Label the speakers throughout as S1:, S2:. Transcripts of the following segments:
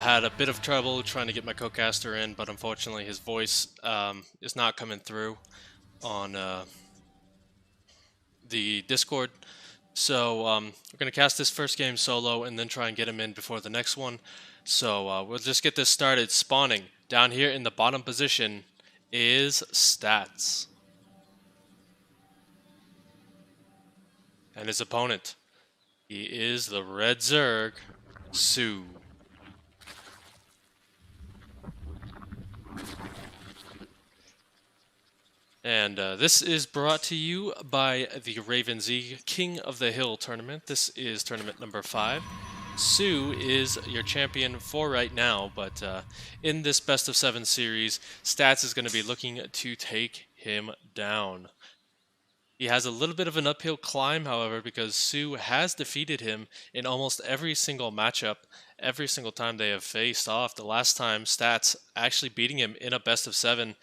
S1: Had a bit of trouble trying to get my co-caster in, but unfortunately his voice is not coming through on the Discord. So we're going to cast this first game solo and then try and get him in before the next one. So we'll just get this started. Spawning down here in the bottom position is Stats. And his opponent, he is the Red Zerg, soO. And this is brought to you by the RavenZ King of the Hill tournament. This is tournament number 5. soO is your champion for right now, but in this best of 7 series, Stats is going to be looking to take him down. He has a little bit of an uphill climb, however, because soO has defeated him in almost every single matchup, every single time they have faced off. The last time Stats actually beating him in a best of 7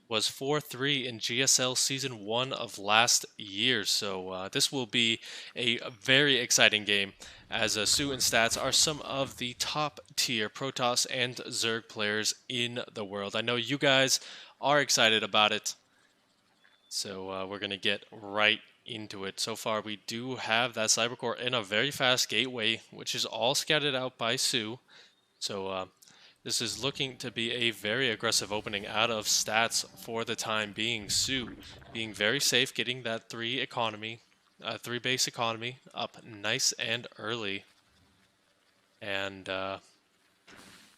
S1: was 4-3 in GSL Season 1 of last year. So this will be a very exciting game, as soO and Stats are some of the top tier Protoss and Zerg players in the world. I know you guys are excited about it. So we're going to get right into it. So far, we do have that Cybercore in a very fast gateway, which is all scouted out by soO. So this is looking to be a very aggressive opening out of Stats for the time being. soO being very safe, getting that 3 base economy up nice and early. And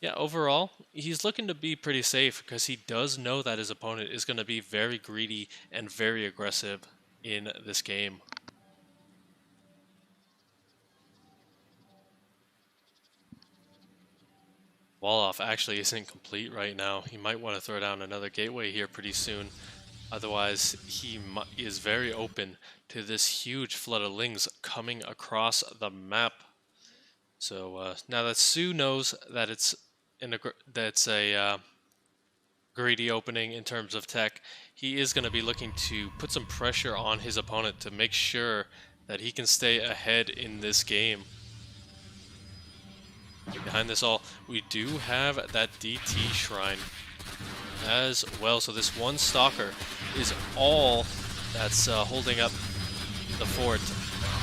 S1: yeah, overall, he's looking to be pretty safe because he does know that his opponent is going to be very greedy and very aggressive in this game. Wall off actually isn't complete right now. He might want to throw down another gateway here pretty soon. Otherwise, he is very open to this huge flood of lings coming across the map. So now that soO knows that it's a greedy opening in terms of tech, he is going to be looking to put some pressure on his opponent to make sure that he can stay ahead in this game. Behind this all, we do have that DT shrine as well. So this one stalker is all that's holding up the fort.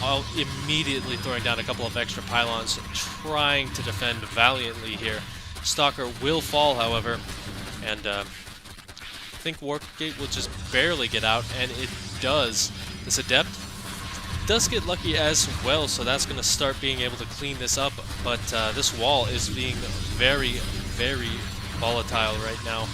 S1: All immediately throwing down a couple of extra pylons, trying to defend valiantly here. Stalker will fall, however, and I think Warpgate will just barely get out, and it does. This Adept does get lucky as well, so that's going to start being able to clean this up, but this wall is being very, very volatile right now.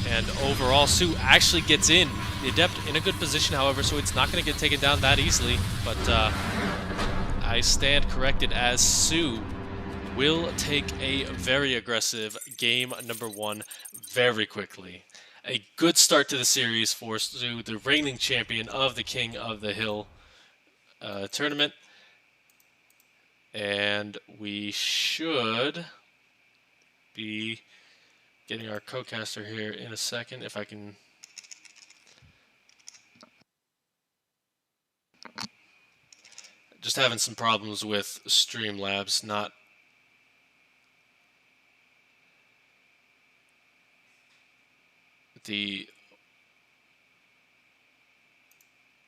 S1: And overall, soO actually gets in. The Adept in a good position, however, so it's not going to get taken down that easily, but I stand corrected as soO will take a very aggressive game number 1 very quickly. A good start to the series for soO, the reigning champion of the King of the Hill tournament. And we should be getting our co-caster here in a second, if I can. Just having some problems with Streamlabs, not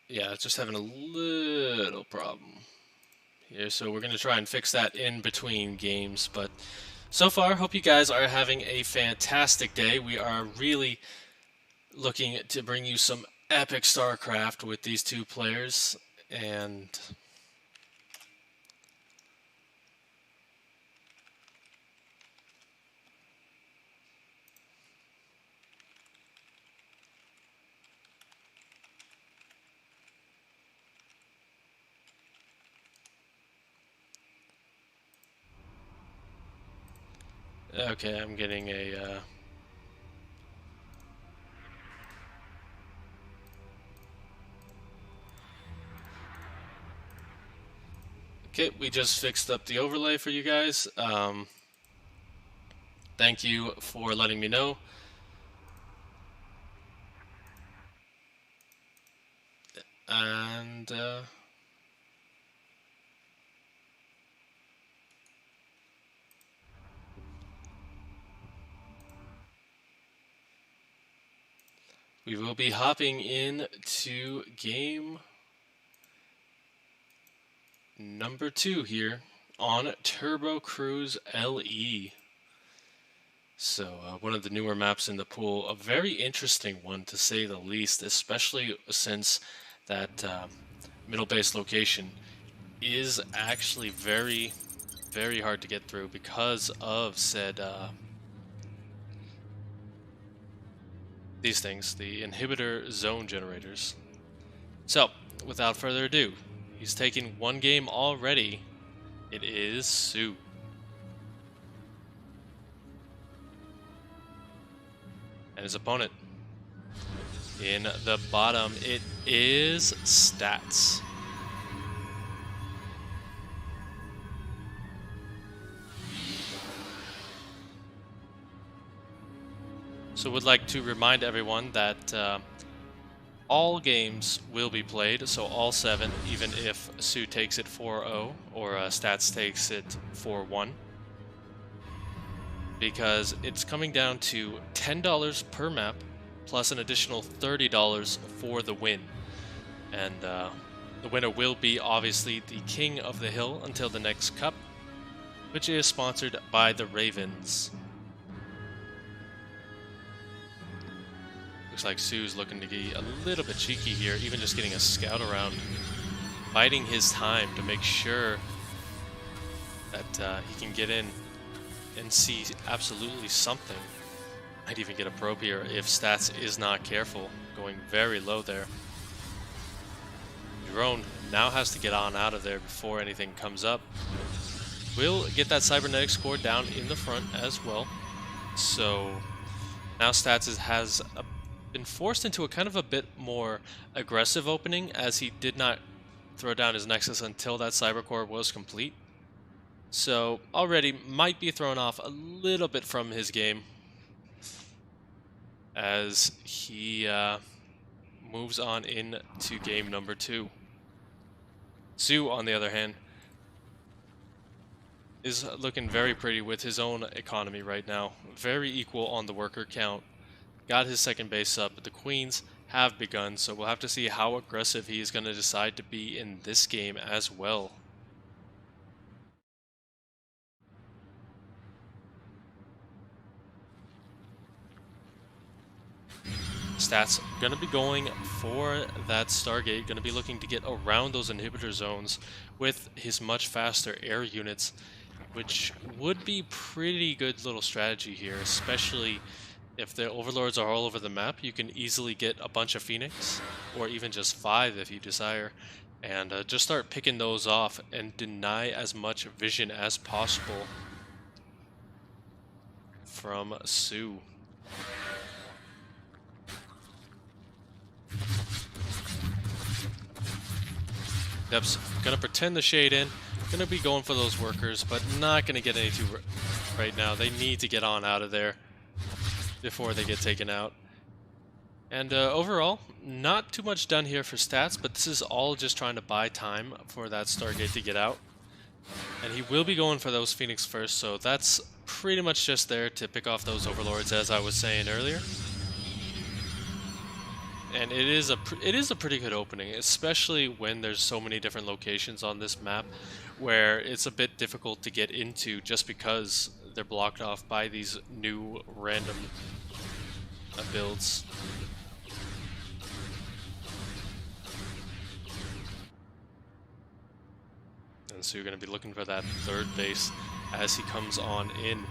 S1: yeah, just having a little problem here, so we're going to try and fix that in between games. But so far, hope you guys are having a fantastic day. We are really looking to bring you some epic StarCraft with these two players, and okay, I'm getting a okay, we just fixed up the overlay for you guys. Thank you for letting me know. And We will be hopping in to game number 2 here on Turbo Cruise LE. So one of the newer maps in the pool, a very interesting one to say the least, especially since that middle base location is actually very, very hard to get through because of said these things, the inhibitor zone generators. So, without further ado, he's taken one game already. It is soO. And his opponent in the bottom, it is Stats. So would like to remind everyone that all games will be played, so all 7, even if soO takes it 4-0 or Stats takes it 4-1. Because it's coming down to $10 per map, plus an additional $30 for the win. And the winner will be obviously the King of the Hill until the next cup, which is sponsored by the RavenZ. Looks like soO's looking to be a little bit cheeky here, even just getting a scout around, biding his time to make sure that he can get in and see absolutely something. Might even get a probe here if Stats is not careful, going very low there. Drone now has to get on out of there before anything comes up. Will get that cybernetics core down in the front as well. So now Stats has been forced into a kind of a bit more aggressive opening, as he did not throw down his Nexus until that cyber core was complete. So already might be thrown off a little bit from his game as he moves on into game number 2. soO, on the other hand, is looking very pretty with his own economy right now. Very equal on the worker count. Got his second base up, but the Queens have begun, so we'll have to see how aggressive he is going to decide to be in this game as well. Stats going to be going for that Stargate, going to be looking to get around those inhibitor zones with his much faster air units, which would be pretty good little strategy here, especially if the overlords are all over the map. You can easily get a bunch of Phoenix, or even just 5 if you desire, and just start picking those off and deny as much vision as possible from soO. Yep's gonna pretend the shade in, gonna be going for those workers, but not gonna get any too right now. They need to get on out of there before they get taken out. And overall, not too much done here for Stats, but this is all just trying to buy time for that Stargate to get out. And he will be going for those Phoenix first, so that's pretty much just there to pick off those overlords, as I was saying earlier. And it is a pretty good opening, especially when there's so many different locations on this map where it's a bit difficult to get into just because they're blocked off by these new random builds. And so you're going to be looking for that third base as he comes on in.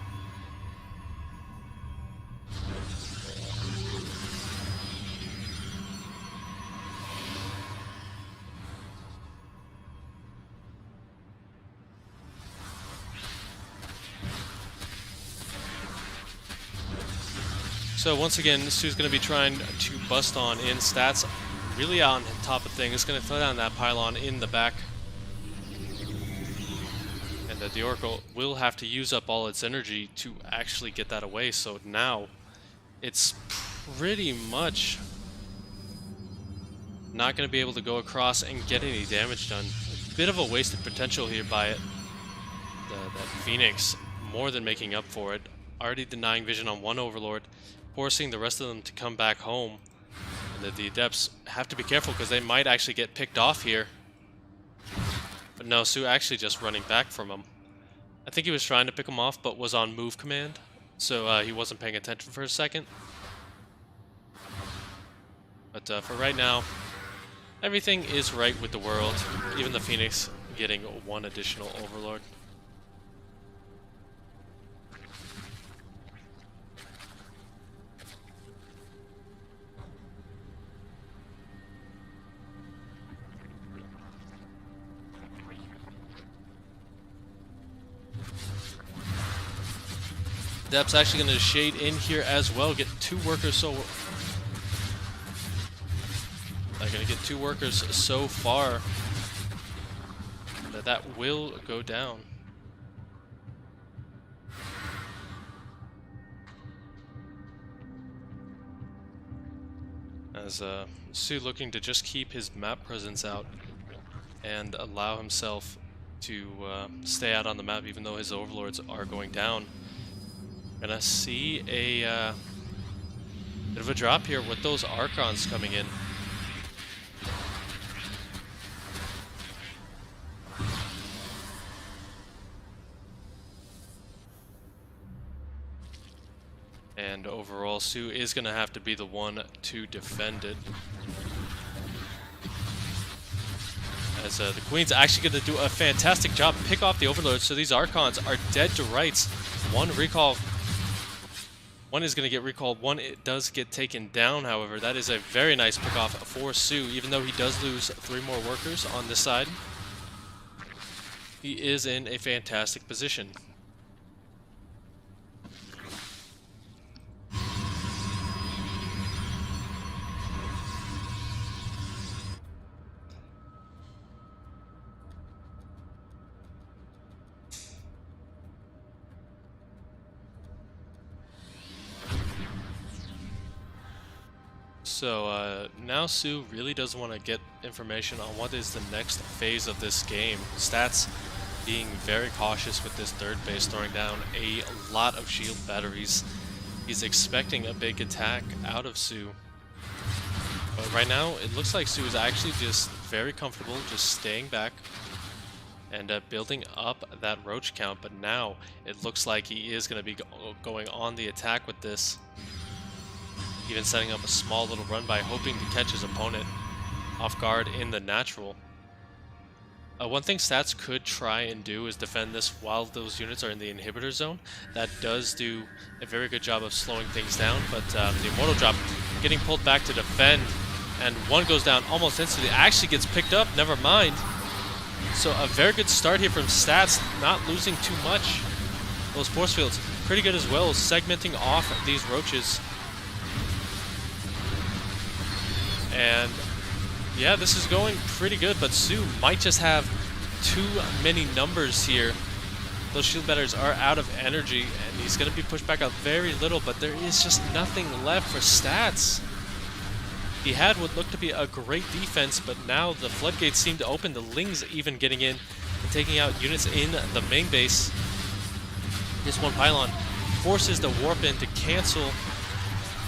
S1: So once again, soO's going to be trying to bust on in. Stats really on top of things. Going to throw down that pylon in the back. And the Oracle will have to use up all its energy to actually get that away. So now it's pretty much not going to be able to go across and get any damage done. A bit of a wasted potential here by it. That Phoenix more than making up for it. Already denying vision on one Overlord, forcing the rest of them to come back home. And the Adepts have to be careful because they might actually get picked off here. But no, soO actually just running back from him. I think he was trying to pick him off, but was on move command, so he wasn't paying attention for a second. But for right now, everything is right with the world. Even the Phoenix getting one additional Overlord. Dep's actually going to shade in here as well, get 2 workers so... I'm going to get 2 workers so far that will go down. As soO looking to just keep his map presence out and allow himself to stay out on the map even though his overlords are going down. Gonna see a bit of a drop here with those Archons coming in. And overall, soO is gonna have to be the one to defend it. As the Queen's actually gonna do a fantastic job, pick off the Overlords, so these Archons are dead to rights. One recall. One is going to get recalled, one it does get taken down, however. That is a very nice pick off for soO, even though he does lose 3 more workers on this side. He is in a fantastic position. So now soO really does want to get information on what is the next phase of this game. Stats being very cautious with this third base, throwing down a lot of shield batteries. He's expecting a big attack out of soO. But right now, it looks like soO is actually just very comfortable, just staying back and building up that roach count. But now, it looks like he is going to be going on the attack with this. Even setting up a small little run by hoping to catch his opponent off guard in the natural. One thing Stats could try and do is defend this while those units are in the inhibitor zone. That does do a very good job of slowing things down, but the Immortal Drop getting pulled back to defend, and one goes down almost instantly. Actually gets picked up, never mind. So a very good start here from Stats, not losing too much. Those force fields, pretty good as well, segmenting off these roaches. And yeah, this is going pretty good, but soO might just have too many numbers here. Those shield batteries are out of energy, and he's going to be pushed back out very little, but there is just nothing left for Stats. He had what looked to be a great defense, but now the floodgates seem to open, the Lings even getting in and taking out units in the main base. This one pylon forces the warp in to cancel.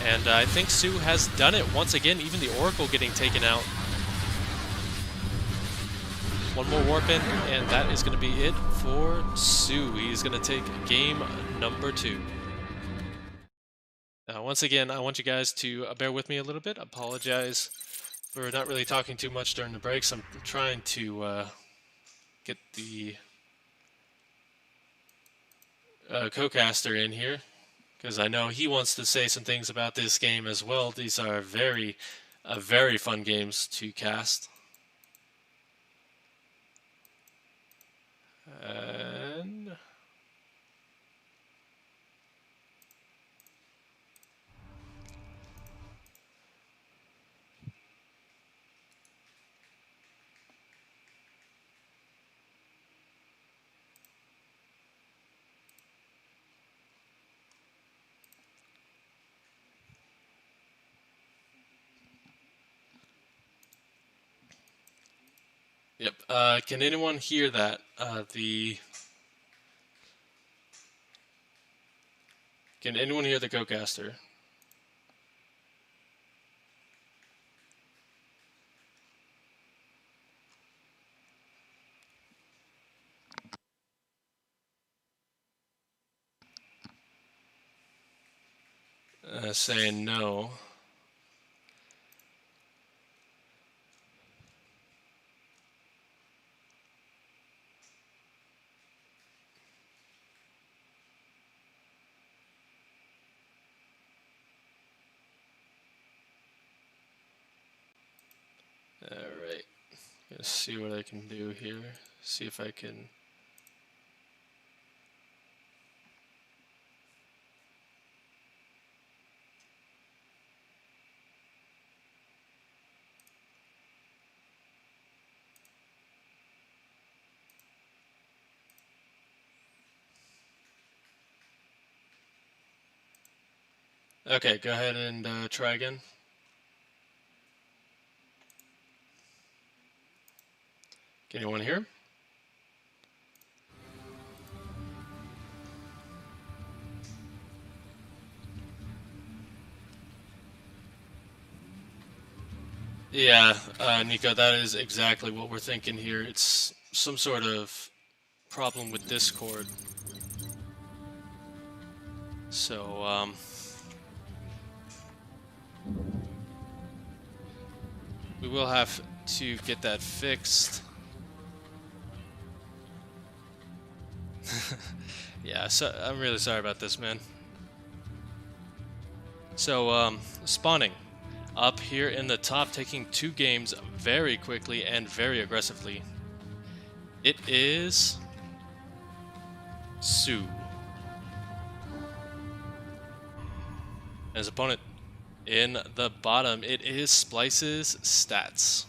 S1: And I think soO has done it once again, even the Oracle getting taken out. One more warp in, and that is going to be it for soO. He's going to take game number 2. Once again, I want you guys to bear with me a little bit. Apologize for not really talking too much during the breaks. I'm trying to get the co-caster in here, because I know he wants to say some things about this game as well. These are very fun games to cast. And yep. Can anyone hear that? Can anyone hear the co-caster? gonna say no. Alright, let's see what I can do here. See if I can. Okay, go ahead and try again. Can anyone hear? Yeah, Nico, that is exactly what we're thinking here. It's some sort of problem with Discord. So, we will have to get that fixed. Yeah, so I'm really sorry about this, man. So, spawning up here in the top, taking 2 games very quickly and very aggressively. It is soO. And his opponent in the bottom, it is Splice's Stats.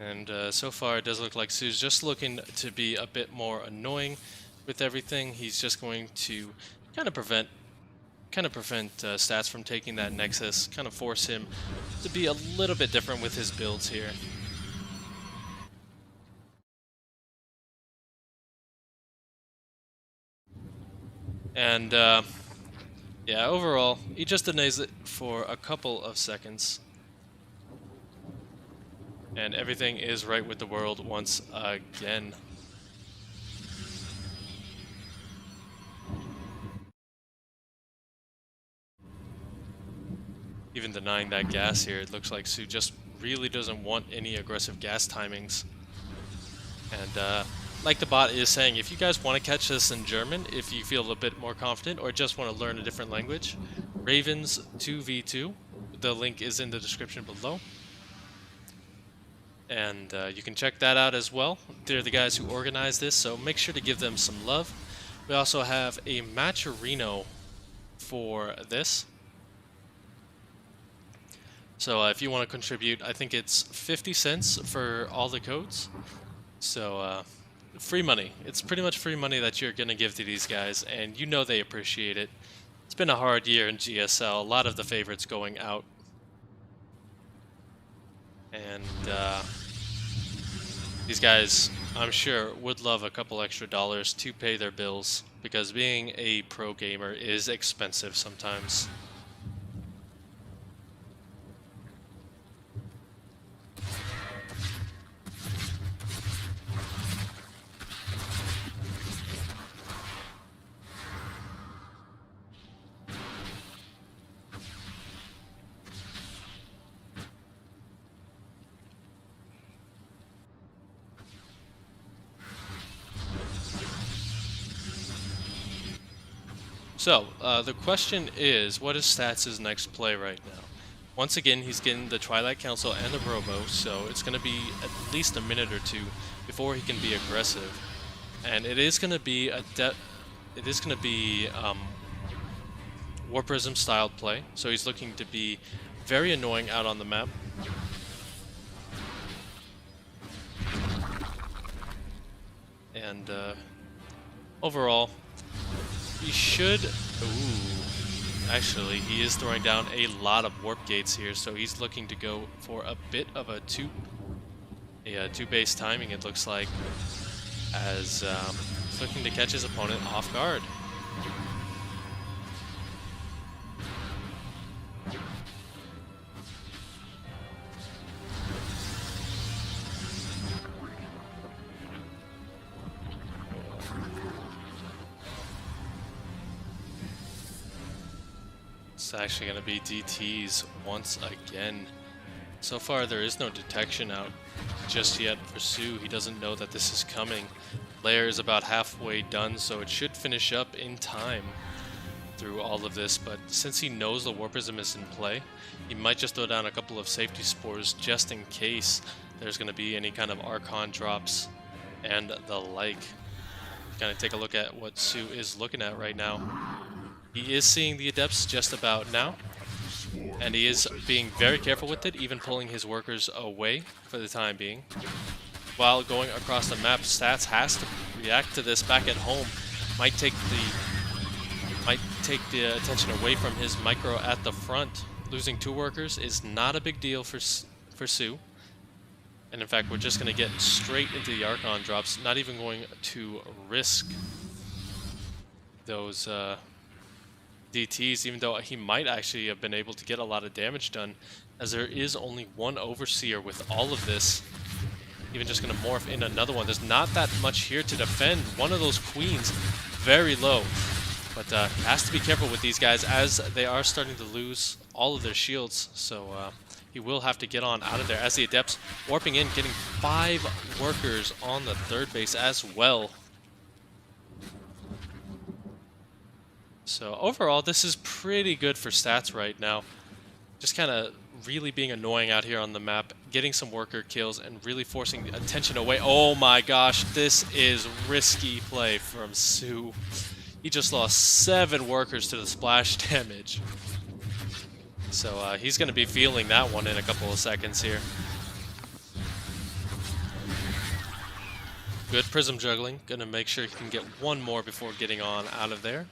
S1: And so far, it does look like soO's just looking to be a bit more annoying with everything. He's just going to kind of prevent Stats from taking that Nexus, kind of force him to be a little bit different with his builds here. And yeah, overall, he just denies it for a couple of seconds. And everything is right with the world once again. Even denying that gas here, it looks like soO just really doesn't want any aggressive gas timings. And like the bot is saying, if you guys want to catch this in German, if you feel a bit more confident or just want to learn a different language, RavenZ 2v2, the link is in the description below. And you can check that out as well. They're the guys who organized this, so make sure to give them some love. We also have a Matcherino for this. So if you want to contribute, I think it's 50 cents for all the codes. So free money. It's pretty much free money that you're going to give to these guys, and you know they appreciate it. It's been a hard year in GSL, a lot of the favorites going out. And these guys, I'm sure, would love a couple extra dollars to pay their bills, because being a pro gamer is expensive sometimes. So, the question is, what is Stats' next play right now? Once again, he's getting the Twilight Council and the Robo, so it's going to be at least a minute or two before he can be aggressive. And it is going to be War Prism styled play, so he's looking to be very annoying out on the map. And overall, he should... Ooh, actually, he is throwing down a lot of warp gates here, so he's looking to go for a bit of a two-base timing, it looks like, as he's looking to catch his opponent off guard. It's actually going to be DTs once again. So far, there is no detection out just yet for soO. He doesn't know that this is coming. Lair is about halfway done, so it should finish up in time through all of this. But since he knows the Warpism is in play, he might just throw down a couple of safety spores just in case there's going to be any kind of Archon drops and the like. Kind of take a look at what soO is looking at right now. He is seeing the Adepts just about now, and he is being very careful with it, even pulling his workers away for the time being. While going across the map, Stats has to react to this back at home. Might take the attention away from his micro at the front. Losing 2 workers is not a big deal for soO. And in fact, we're just going to get straight into the Archon drops, not even going to risk those DTs, even though he might actually have been able to get a lot of damage done, as there is only 1 Overseer with all of this. Even just going to morph in another one. There's not that much here to defend. One of those Queens, very low. But has to be careful with these guys, as they are starting to lose all of their shields. So he will have to get on out of there, as the Adepts warping in, getting 5 workers on the 3rd base as well. So overall, this is pretty good for Stats right now. Just kind of really being annoying out here on the map, getting some worker kills and really forcing the attention away. Oh my gosh, this is risky play from soO. He just lost 7 workers to the splash damage. So he's going to be feeling that one in a couple of seconds here. Good prism juggling. Going to make sure he can get 1 more before getting on out of there.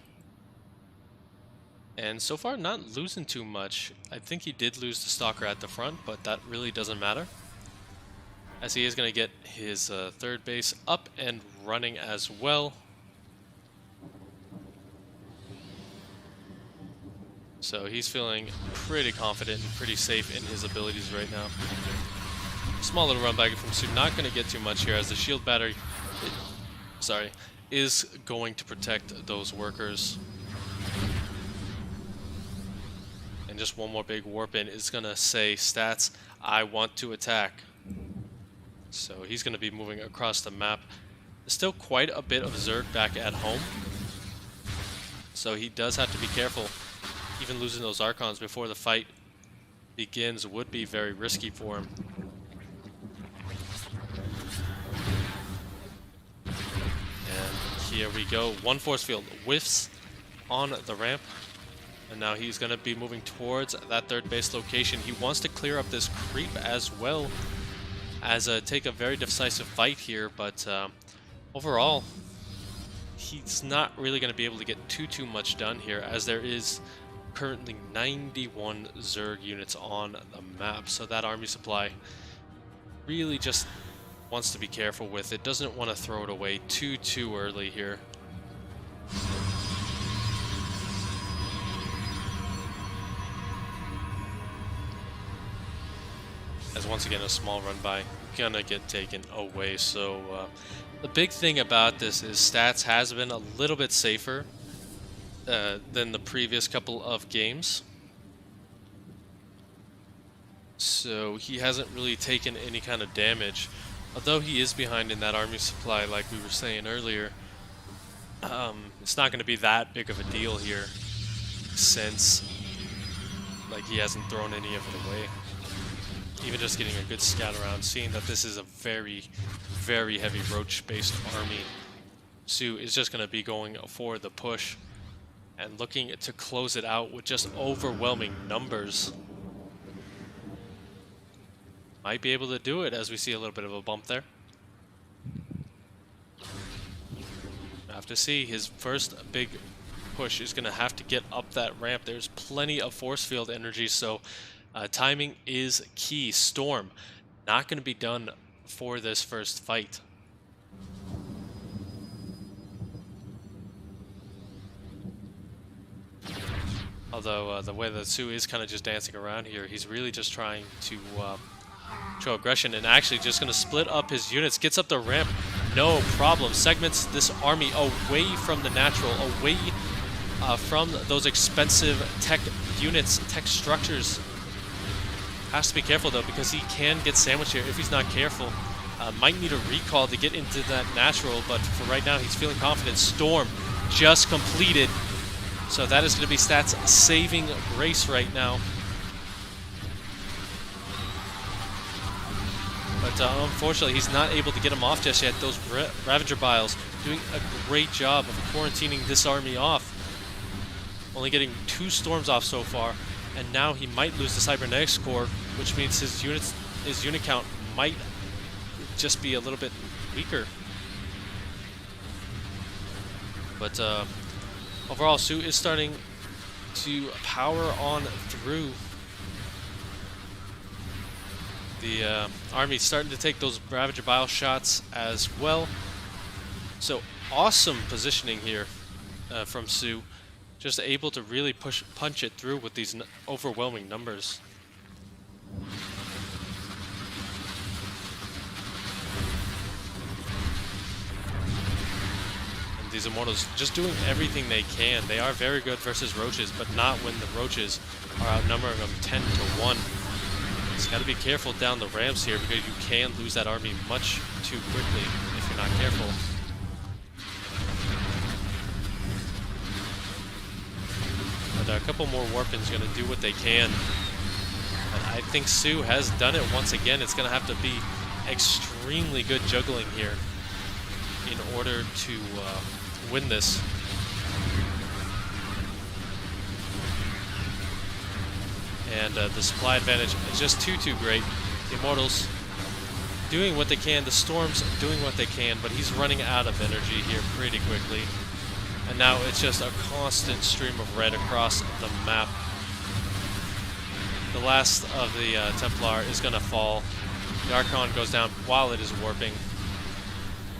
S1: And so far, not losing too much. I think he did lose the Stalker at the front, but that really doesn't matter, as he is going to get his 3rd base up and running as well. So he's feeling pretty confident and pretty safe in his abilities right now. Small little run back from soO. Not going to get too much here, as the shield battery is going to protect those workers. And just 1 more big warp in is going to say, Stats, I want to attack. So he's going to be moving across the map. There's still quite a bit of Zerg back at home, so he does have to be careful. Even losing those Archons before the fight begins would be very risky for him. And here we go. 1 force field whiffs on the ramp. And now he's going to be moving towards that 3rd base location. He wants to clear up this creep as well as take a very decisive fight here. But overall, he's not really going to be able to get too much done here, as there is currently 91 Zerg units on the map. So that army supply really just wants to be careful with it. Doesn't want to throw it away too early here. As once again, a small run by gonna get taken away. So the big thing about this is Stats has been a little bit safer than the previous couple of games. So he hasn't really taken any kind of damage, although he is behind in that army supply, like we were saying earlier. It's not going to be that big of a deal here, since like he hasn't thrown any of it away. Even just getting a good scout around, seeing that this is a very heavy roach-based army, soO is just going to be going for the push and looking to close it out with just overwhelming numbers. Might be able to do it, as we see a little bit of a bump there. Have to see. His first big push is going to have to get up that ramp. There's plenty of force field energy, so timing is key. Storm not going to be done for this first fight. Although the way that soO is kind of just dancing around here, he's really just trying to show aggression, and actually just going to split up his units. Gets up the ramp, no problem. Segments this army away from the natural, away from those expensive tech units, tech structures. Has to be careful though, because he can get sandwiched here if he's not careful. Might need a recall to get into that natural, but for right now he's feeling confident. Storm just completed, so that is going to be Stats saving grace right now. But unfortunately, he's not able to get him off just yet. Those Ravager Biles doing a great job of quarantining this army off. Only getting 2 storms off so far, and now he might lose the Cybernetics Core, which means his unit count might just be a little bit weaker. But overall, soO is starting to power on through. The army's starting to take those Ravager Bile shots as well. So awesome positioning here from soO. Just able to really punch it through with these overwhelming numbers. And these Immortals just doing everything they can. They are very good versus Roaches, but not when the Roaches are outnumbering them 10 to 1. Just got to be careful down the ramps here, because you can lose that army much too quickly if you're not careful. But a couple more Warpins going to do what they can. But I think soO has done it once again. It's going to have to be extremely good juggling here in order to win this. And the supply advantage is just too great. The Immortals doing what they can, the Storms doing what they can, but he's running out of energy here pretty quickly. And now it's just a constant stream of red across the map. The last of the Templar is going to fall. The Archon goes down while it is warping.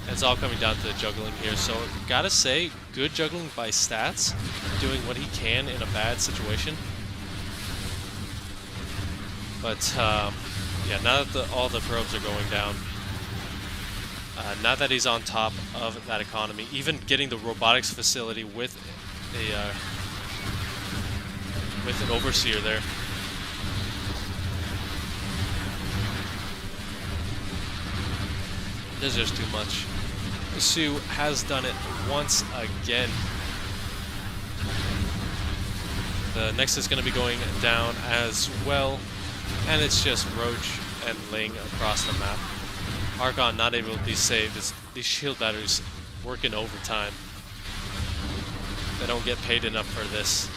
S1: It's all coming down to the juggling here. So gotta say, good juggling by Stats, doing what he can in a bad situation. But yeah, now that all the probes are going down, now that he's on top of that economy, even getting the robotics facility with an overseer there. There's just too much. soO has done it once again. The next is going to be going down as well, and it's just Roach and Ling across the map. Archon not able to be saved. These shield batteries working overtime. They don't get paid enough for this.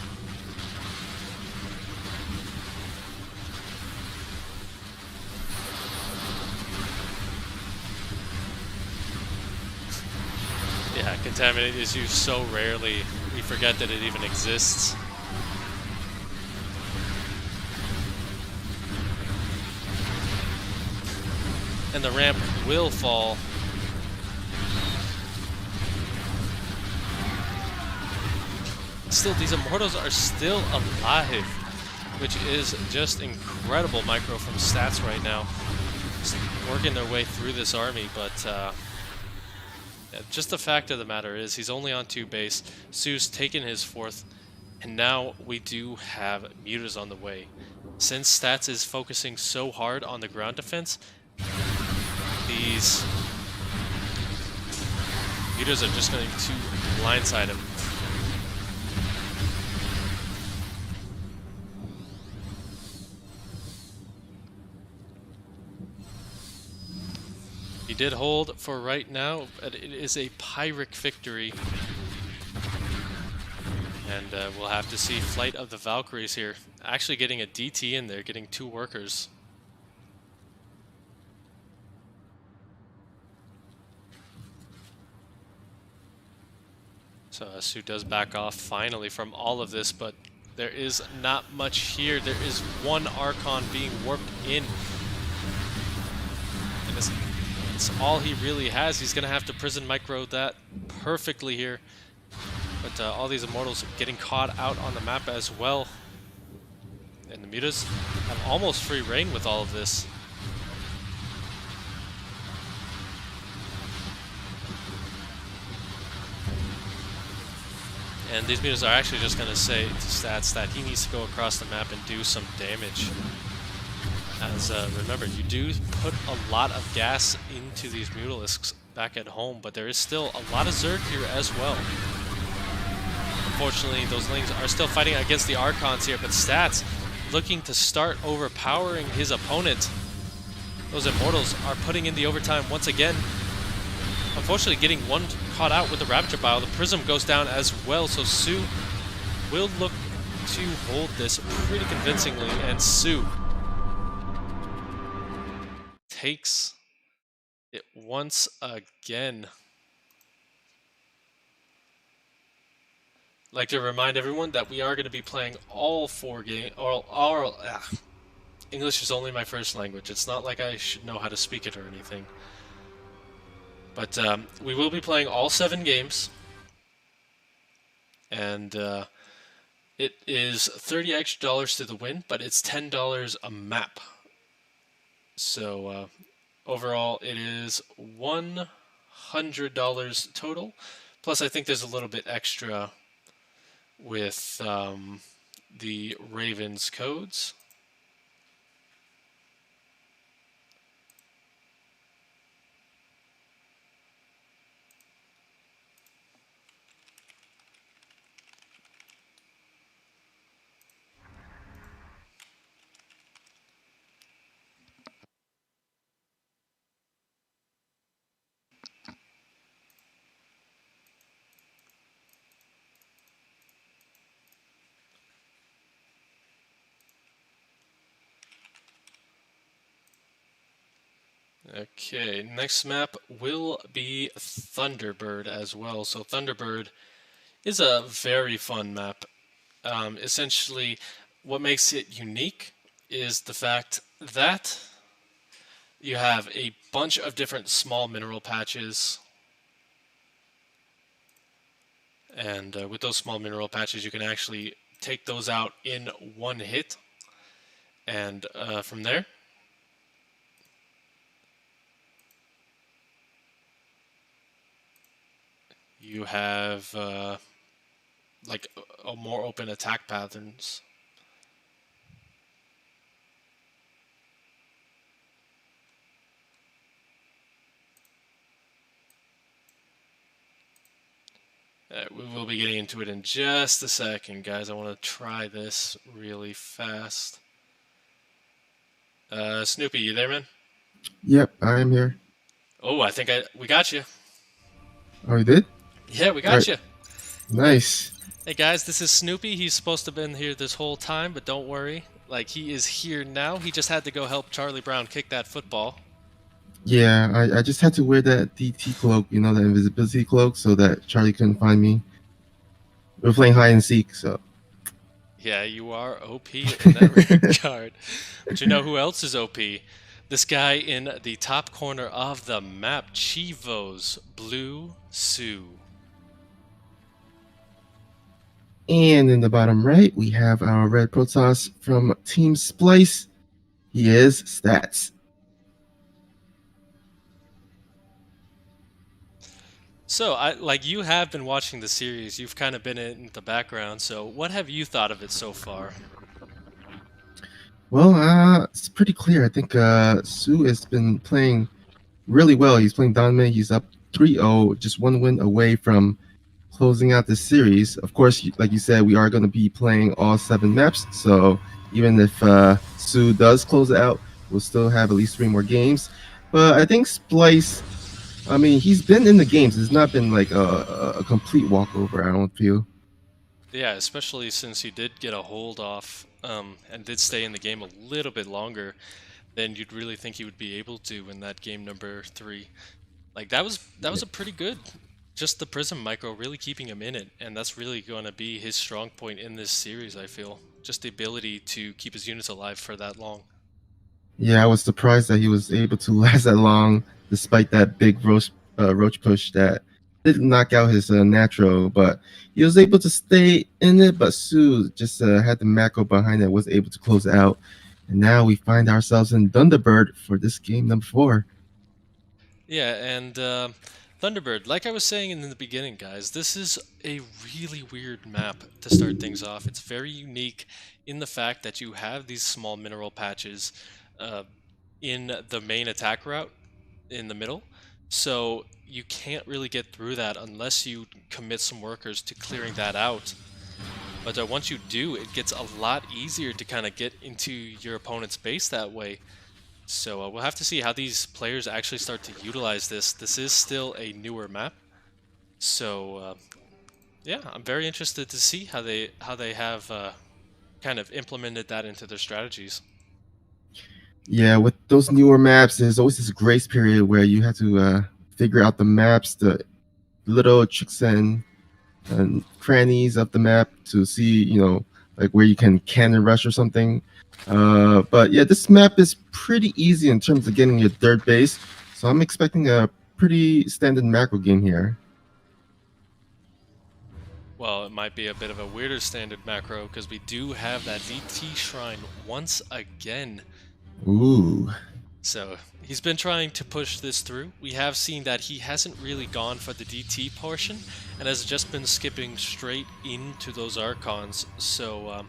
S1: Yeah, Contaminate is used so rarely, we forget that it even exists. And the ramp will fall. Still, these Immortals are still alive, which is just incredible micro from Stats right now. Just working their way through this army, but yeah, just the fact of the matter is he's only on 2 base. soO's taken his 4th, and now we do have Mutas on the way. Since Stats is focusing so hard on the ground defense, these Mutas are just going to blindside him. He did hold for right now, but it is a Pyrrhic victory. And we'll have to see Flight of the Valkyries here. Actually getting a DT in there, getting 2 workers. So soO does back off finally from all of this, but there is not much here. There is 1 Archon being warped in. And it's all he really has. He's going to have to prison micro that perfectly here. But all these Immortals getting caught out on the map as well. And the Mutas have almost free reign with all of this. And these meters are actually just going to say to stats that he needs to go across the map and do some damage. As remember, you do put a lot of gas into these Mutalisks back at home, but there is still a lot of Zerg here as well. Unfortunately, those Lings are still fighting against the Archons here, but Stats looking to start overpowering his opponent. Those Immortals are putting in the overtime once again. Unfortunately, getting one caught out with the Ravager Bile. The Prism goes down as well, so soO will look to hold this pretty convincingly, and soO takes it once again. Like to remind everyone that we are going to be playing all 4 games. English is only my first language. It's not like I should know how to speak it or anything. But we will be playing all 7 games. And it is $30 extra to the win, but it's $10 a map. So overall, it is $100 total. Plus, I think there's a little bit extra with the RavenZ codes. Okay, next map will be Thunderbird as well. So Thunderbird is a very fun map. Essentially, what makes it unique is the fact that you have a bunch of different small mineral patches. And with those small mineral patches, you can actually take those out in one hit. And from there, you have like a more open attack patterns. We will be getting into it in just a second, guys. I want to try this really fast. Snoopy, you there, man?
S2: Yep, I am here.
S1: Oh, I think we got you.
S2: Oh, you did?
S1: Yeah, we got you.
S2: Nice.
S1: Hey guys, this is Snoopy. He's supposed to have been here this whole time, but don't worry. Like, he is here now. He just had to go help Charlie Brown kick that football.
S2: Yeah, I just had to wear that DT cloak, you know, the invisibility cloak, so that Charlie couldn't find me. We were playing hide and seek, so.
S1: Yeah, you are OP in that regard. But you know who else is OP? This guy in the top corner of the map, Chivo's Blue soO.
S2: And in the bottom right, we have our red Protoss from Team Splice. He is Stats.
S1: So, like, you have been watching the series. You've kind of been in the background. So, what have you thought of it so far?
S2: Well, it's pretty clear. I think soO has been playing really well. He's playing dominant. He's up 3-0, just one win away from closing out the series. Of course, like you said, we are going to be playing all 7 maps. So even if soO does close it out, we'll still have at least 3 more games. But I think Splice, I mean, he's been in the games. It's not been like a complete walkover, I don't feel.
S1: Yeah, especially since he did get a hold off and did stay in the game a little bit longer than you'd really think he would be able to in that game number 3. Like, that was a pretty good. Just the Prism micro really keeping him in it, and that's really going to be his strong point in this series, I feel. Just the ability to keep his units alive for that long.
S2: Yeah, I was surprised that he was able to last that long despite that big roach push that didn't knock out his natural, but he was able to stay in it. But soO just had the macro behind it, was able to close it out. And now we find ourselves in Thunderbird for this game number 4.
S1: Yeah, and Thunderbird, like I was saying in the beginning, guys, this is a really weird map to start things off. It's very unique in the fact that you have these small mineral patches uh, in the main attack route in the middle. So you can't really get through that unless you commit some workers to clearing that out. But once you do, it gets a lot easier to kind of get into your opponent's base that way. So we'll have to see how these players actually start to utilize this. This is still a newer map, so yeah, I'm very interested to see how they have kind of implemented that into their strategies.
S2: Yeah, with those newer maps, there's always this grace period where you have to figure out the maps, the little tricks and crannies of the map to see, like where you can cannon rush or something. But yeah, this map is pretty easy in terms of getting your third base, so I'm expecting a pretty standard macro game here.
S1: Well, it might be a bit of a weirder standard macro because we do have that DT shrine once again.
S2: Ooh.
S1: So he's been trying to push this through. We have seen that he hasn't really gone for the DT portion and has just been skipping straight into those Archons. So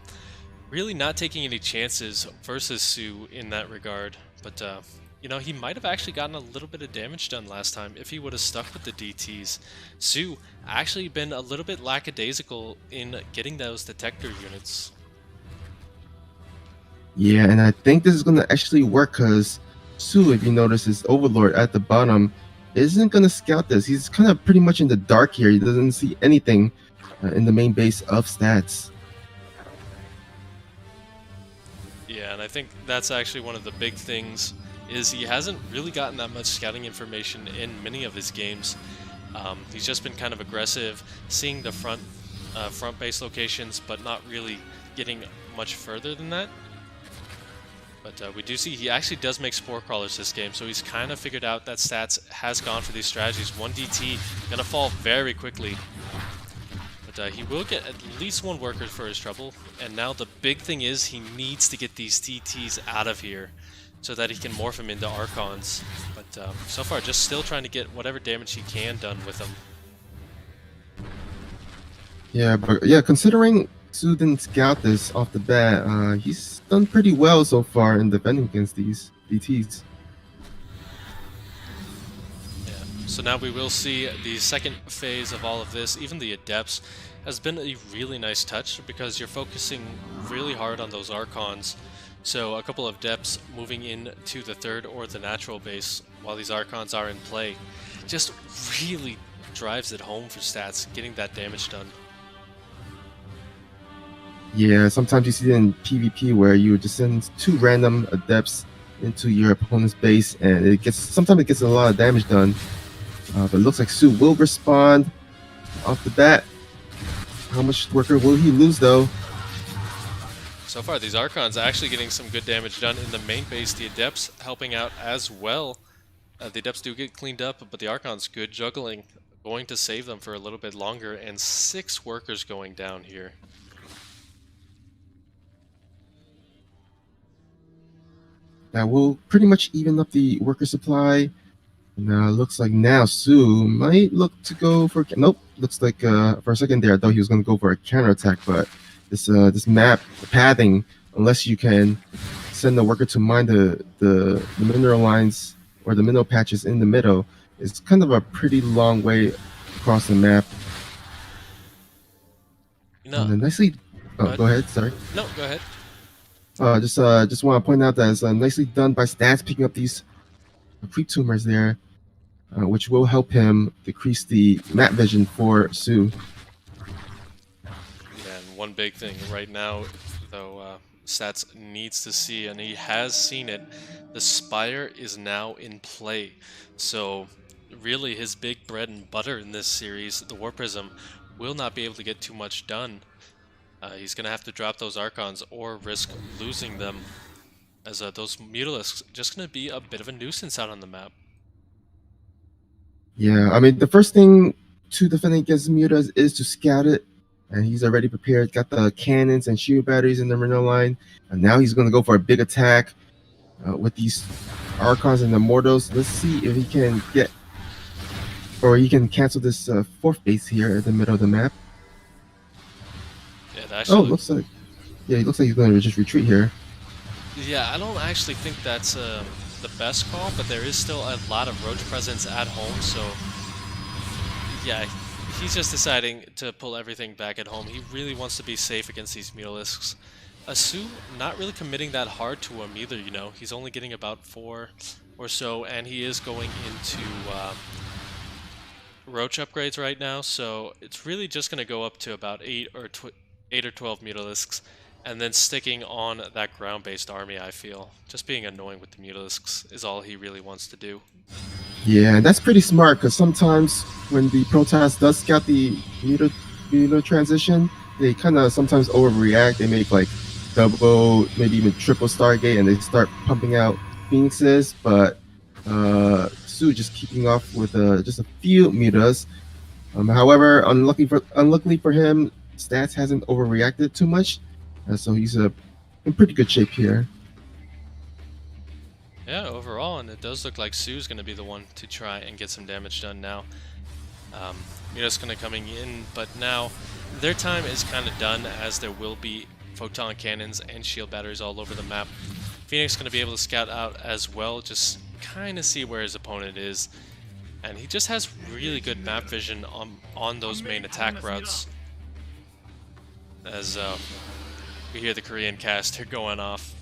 S1: really not taking any chances versus soO in that regard. But you know, he might have actually gotten a little bit of damage done last time if he would have stuck with the DTs. soO actually been a little bit lackadaisical in getting those detector units.
S2: Yeah, and I think this is going to actually work because soO, if you notice, his Overlord at the bottom isn't going to scout this. He's kind of pretty much in the dark here. He doesn't see anything in the main base of stats.
S1: Yeah, and I think that's actually one of the big things is he hasn't really gotten that much scouting information in many of his games. He's just been kind of aggressive, seeing the front base locations, but not really getting much further than that. But we do see he actually does make Spore Crawlers this game, so he's kind of figured out that Stats has gone for these strategies. One DT gonna fall very quickly. But he will get at least one worker for his trouble, and now the big thing is he needs to get these DTs out of here so that he can morph them into Archons. But so far, just still trying to get whatever damage he can done with them.
S2: Yeah, but yeah, considering soO didn't scout this off the bat, he's done pretty well so far in defending against these DTs.
S1: Yeah. So now we will see the second phase of all of this. Even the Adepts has been a really nice touch because you're focusing really hard on those Archons. So a couple of Adepts moving into the third or the natural base while these Archons are in play just really drives it home for Stats, getting that damage done.
S2: Yeah, sometimes you see it in PvP where you just send two random adepts into your opponent's base, and sometimes it gets a lot of damage done. But it looks like soO will respond off the bat. How much worker will he lose though?
S1: So far, these Archons are actually getting some good damage done in the main base. The Adepts helping out as well. The Adepts do get cleaned up, but the Archons good juggling, going to save them for a little bit longer, and 6 workers going down here.
S2: That will pretty much even up the worker supply. And looks like now soO might look to go for... Nope, looks like for a second there I thought he was going to go for a counterattack, but this map, the pathing, unless you can send the worker to mine the mineral lines or the mineral patches in the middle, is kind of a pretty long way across the map.
S1: No.
S2: And nicely... Oh, go ahead, sorry.
S1: No, go ahead.
S2: Just want to point out that it's nicely done by Stats picking up these creep tumors there, which will help him decrease the map vision for soO.
S1: Yeah, and one big thing right now, though, Stats needs to see, and he has seen it, the Spire is now in play. So really his big bread and butter in this series, the War Prism, will not be able to get too much done. He's going to have to drop those Archons or risk losing them, as those Mutalisks just going to be a bit of a nuisance out on the map.
S2: Yeah, I mean, the first thing to defend against Mutas is to scout it, and he's already prepared, got the cannons and shield batteries in the mineral line, and now he's going to go for a big attack with these Archons and Immortals. Let's see if he can get Or you can cancel this fourth base here at the middle of the map.
S1: Yeah, it
S2: Oh,
S1: actually.
S2: looks like it looks like he's going to just retreat here.
S1: Yeah, I don't actually think that's the best call, but there is still a lot of roach presence at home, so yeah, he's just deciding to pull everything back at home. He really wants to be safe against these Mutalisks. soO not really committing that hard to him either, you know. He's only getting about 4 or so, and he is going into roach upgrades right now, so it's really just going to go up to about 8 or 12 Mutalisks, and then sticking on that ground-based army, I feel. Just being annoying with the Mutalisks is all he really wants to do.
S2: Yeah, and that's pretty smart because sometimes when the Protoss does scout the muta transition, they kind of sometimes overreact. They make like double, maybe even triple Stargate, and they start pumping out Phoenixes. But soO just keeping off with just a few mutas. However, unluckily for him, Stats hasn't overreacted too much, so he's in pretty good shape here.
S1: Yeah, overall, and it does look like soO's going to be the one to try and get some damage done now. Muta's going to coming in, but now their time is kind of done, as there will be photon cannons and shield batteries all over the map. Phoenix going to be able to scout out as well, just kind of see where his opponent is. And he just has really good map vision on those main attack routes. As we hear the Korean caster going off.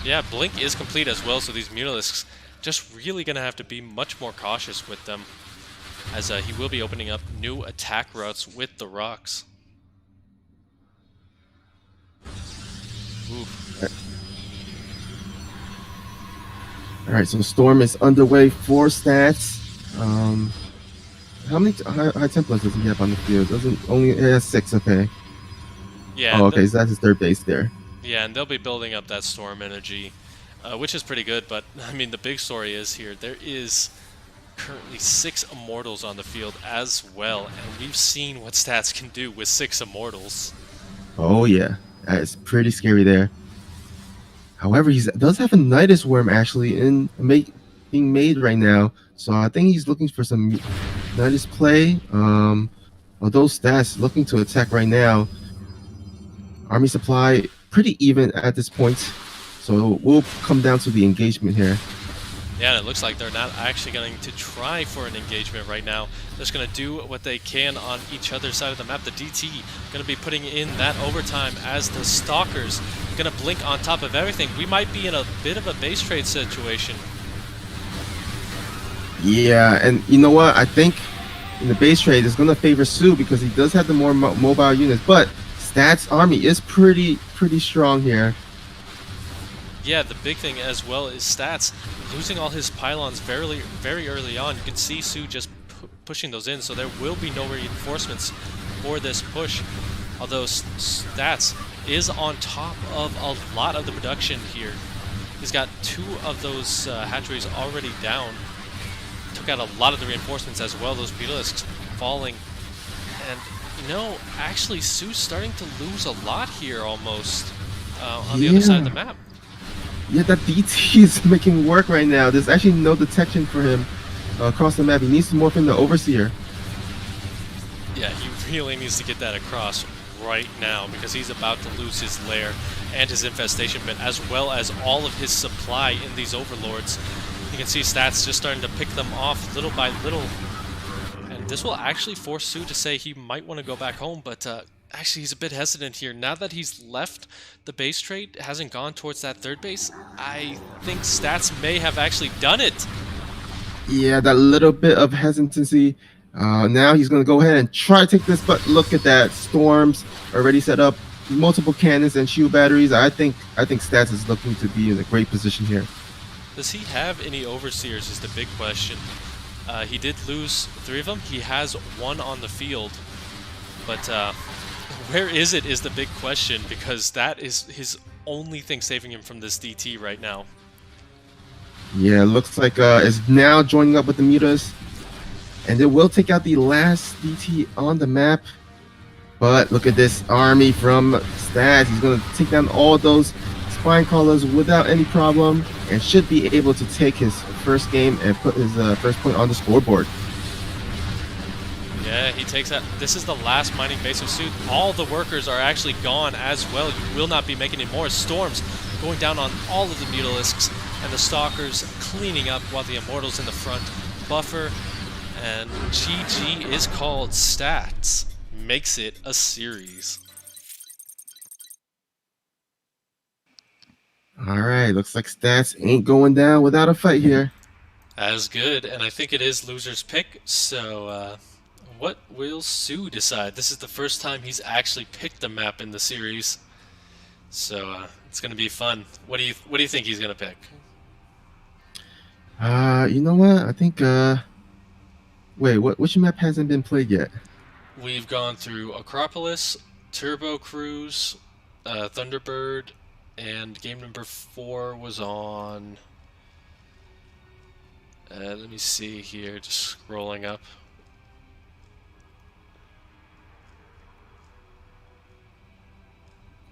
S1: Yeah, Blink is complete as well, so these Mutalisks just really going to have to be much more cautious with them, as he will be opening up new attack routes with the rocks. Oof.
S2: Alright, so Storm is underway for Stats. How many high Templars does he have on the field? It has 6, okay.
S1: Yeah.
S2: Oh, okay, so that's his third base there.
S1: Yeah, and they'll be building up that Storm energy, which is pretty good, but I mean, the big story is here, there is currently 6 Immortals on the field as well, and we've seen what Stats can do with 6 Immortals.
S2: Oh yeah, that is pretty scary there. However, he does have a Nidus Worm actually being made right now, so I think he's looking for some Nidus play. Although Stats looking to attack right now, army supply pretty even at this point, so we'll come down to the engagement here.
S1: Yeah, and it looks like they're not actually going to try for an engagement right now. They're just going to do what they can on each other's side of the map. The DT going to be putting in that overtime as the Stalkers going to blink on top of everything. We might be in a bit of a base trade situation.
S2: Yeah, and you know what? I think in the base trade is going to favor soO because he does have the more mobile units, but Stats army is pretty strong here.
S1: Yeah, the big thing as well is Stats losing all his pylons very early on. You can see soO just pushing those in, so there will be no reinforcements for this push. Although Stats is on top of a lot of the production here. He's got 2 of those hatcheries already down. Took out a lot of the reinforcements as well, those Mutalisks falling. And, you know, actually soO's starting to lose a lot here almost on the other side of the map.
S2: Yeah, that DT is making work right now. There's actually no detection for him across the map. He needs to morph into Overseer.
S1: Yeah, he really needs to get that across right now because he's about to lose his lair and his infestation pit, as well as all of his supply in these overlords. You can see Stats just starting to pick them off little by little. And this will actually force soO to say he might want to go back home, but actually he's a bit hesitant here. Now that he's left the base trade, hasn't gone towards that third base, I think Stats may have actually done it.
S2: Yeah, that little bit of hesitancy. Now he's going to go ahead and try to take this, but look at that. Storms already set up, multiple cannons and shield batteries. I think Stats is looking to be in a great position here.
S1: Does he have any Overseers is the big question. He did lose 3 of them. He has 1 on the field. But where is it is the big question, because that is his only thing saving him from this DT right now.
S2: Yeah, looks like it's now joining up with the Mutas. And it will take out the last DT on the map. But look at this army from Stats. He's going to take down all those spine callers without any problem and should be able to take his first game and put his first point on the scoreboard.
S1: Yeah, he takes that. This is the last mining base of soO. All the workers are actually gone as well. You will not be making any more. Storms going down on all of the Mutalisks, and the Stalkers cleaning up while the Immortals in the front buffer. And GG is called. Stats makes it a series.
S2: All right, looks like Stats ain't going down without a fight here.
S1: As good, and I think it is loser's pick. So, what will soO decide? This is the first time he's actually picked a map in the series, so it's gonna be fun. What do you think he's gonna pick?
S2: You know what? I think wait, which map hasn't been played yet?
S1: We've gone through Acropolis, Turbo Cruise, Thunderbird, and game number 4 was on. Let me see here, just scrolling up.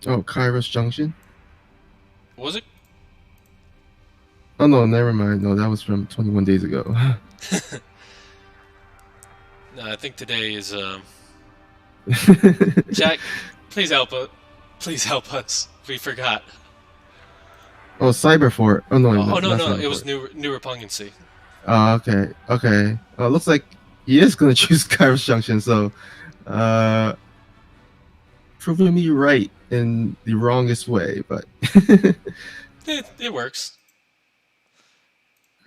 S2: Oh, Kairos Junction.
S1: Was it?
S2: Oh no, never mind. No, that was from 21 days ago.
S1: No, I think today is Jack, please help us. Please help us. We forgot.
S2: Oh, Cyberfort. Oh no,
S1: no, it was new repugnancy.
S2: Oh, okay, okay. Looks like he is gonna choose Kairos Junction. So, proving me right in the wrongest way, but
S1: it works.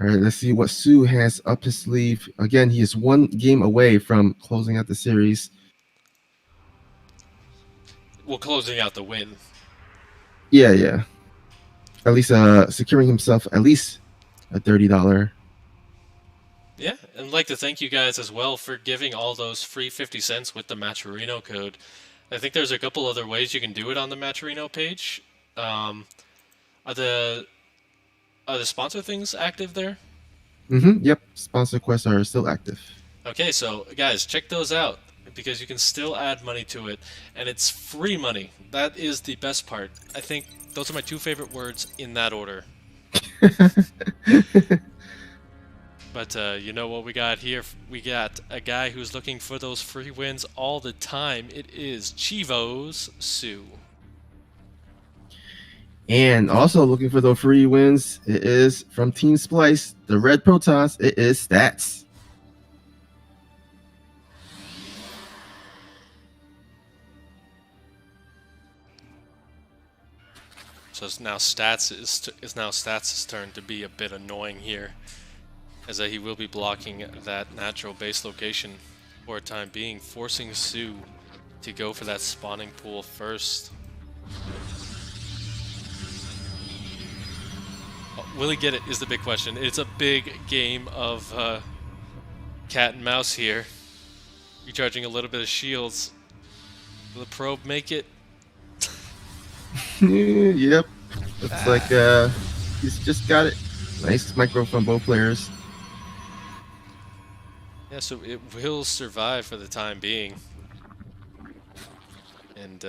S2: All right, let's see what soO has up his sleeve. Again, he is one game away from closing out the series.
S1: Well, closing out the win.
S2: Yeah. At least securing himself at least a $30.
S1: Yeah, and I'd like to thank you guys as well for giving all those free 50 cents with the Matcherino code. I think there's a couple other ways you can do it on the Matcherino page. Are the sponsor things active there?
S2: Yep, sponsor quests are still active.
S1: Okay, so guys, check those out because you can still add money to it, and it's free money. That is the best part. I think those are my 2 favorite words in that order. But you know what we got here? We got a guy who's looking for those free wins all the time. It is Chivo's soO.
S2: And also looking for those free wins, it is from Team Splice, the Red Protons, it is Stats.
S1: So it's now Stats' turn to be a bit annoying here, as he will be blocking that natural base location for a time being, forcing soO to go for that spawning pool first. Will he get it is the big question. It's a big game of cat and mouse here. Recharging a little bit of shields. Will the probe make it?
S2: Yep. Looks like he's just got it. Nice micro from both players.
S1: Yeah, so it will survive for the time being. And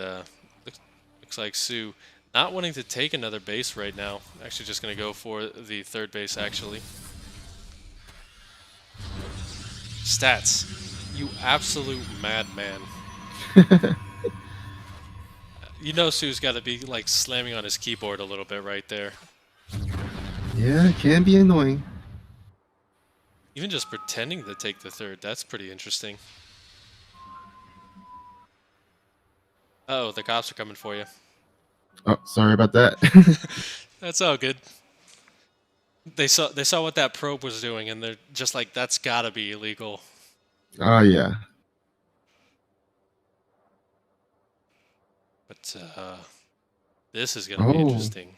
S1: looks like soO not wanting to take another base right now. Actually just going to go for the 3rd base, actually. Stats, you absolute madman. You know soO's got to be like slamming on his keyboard a little bit right there.
S2: Yeah, it can be annoying.
S1: Even just pretending to take the 3rd, that's pretty interesting. Uh oh, the cops are coming for you.
S2: Oh, sorry about that.
S1: That's all good. They saw what that probe was doing, and they're just like, that's gotta be illegal.
S2: Oh, yeah.
S1: But this is gonna be interesting.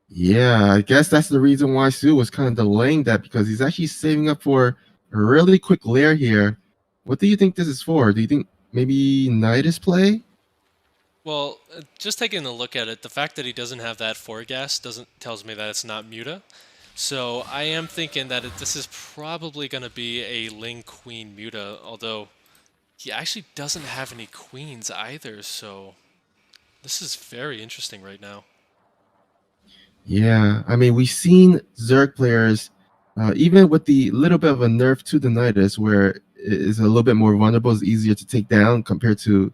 S2: Yeah, I guess that's the reason why soO was kind of delaying that, because he's actually saving up for a really quick lair here. What do you think this is for? Do you think maybe Nidus play?
S1: Well, just taking a look at it, the fact that he doesn't have that foregas tells me that it's not Muta. So I am thinking that this is probably going to be a Ling Queen Muta, although he actually doesn't have any queens either, so this is very interesting right now.
S2: Yeah, I mean, we've seen Zerg players, even with the little bit of a nerf to the Nidus, where it is a little bit more vulnerable, it's easier to take down compared to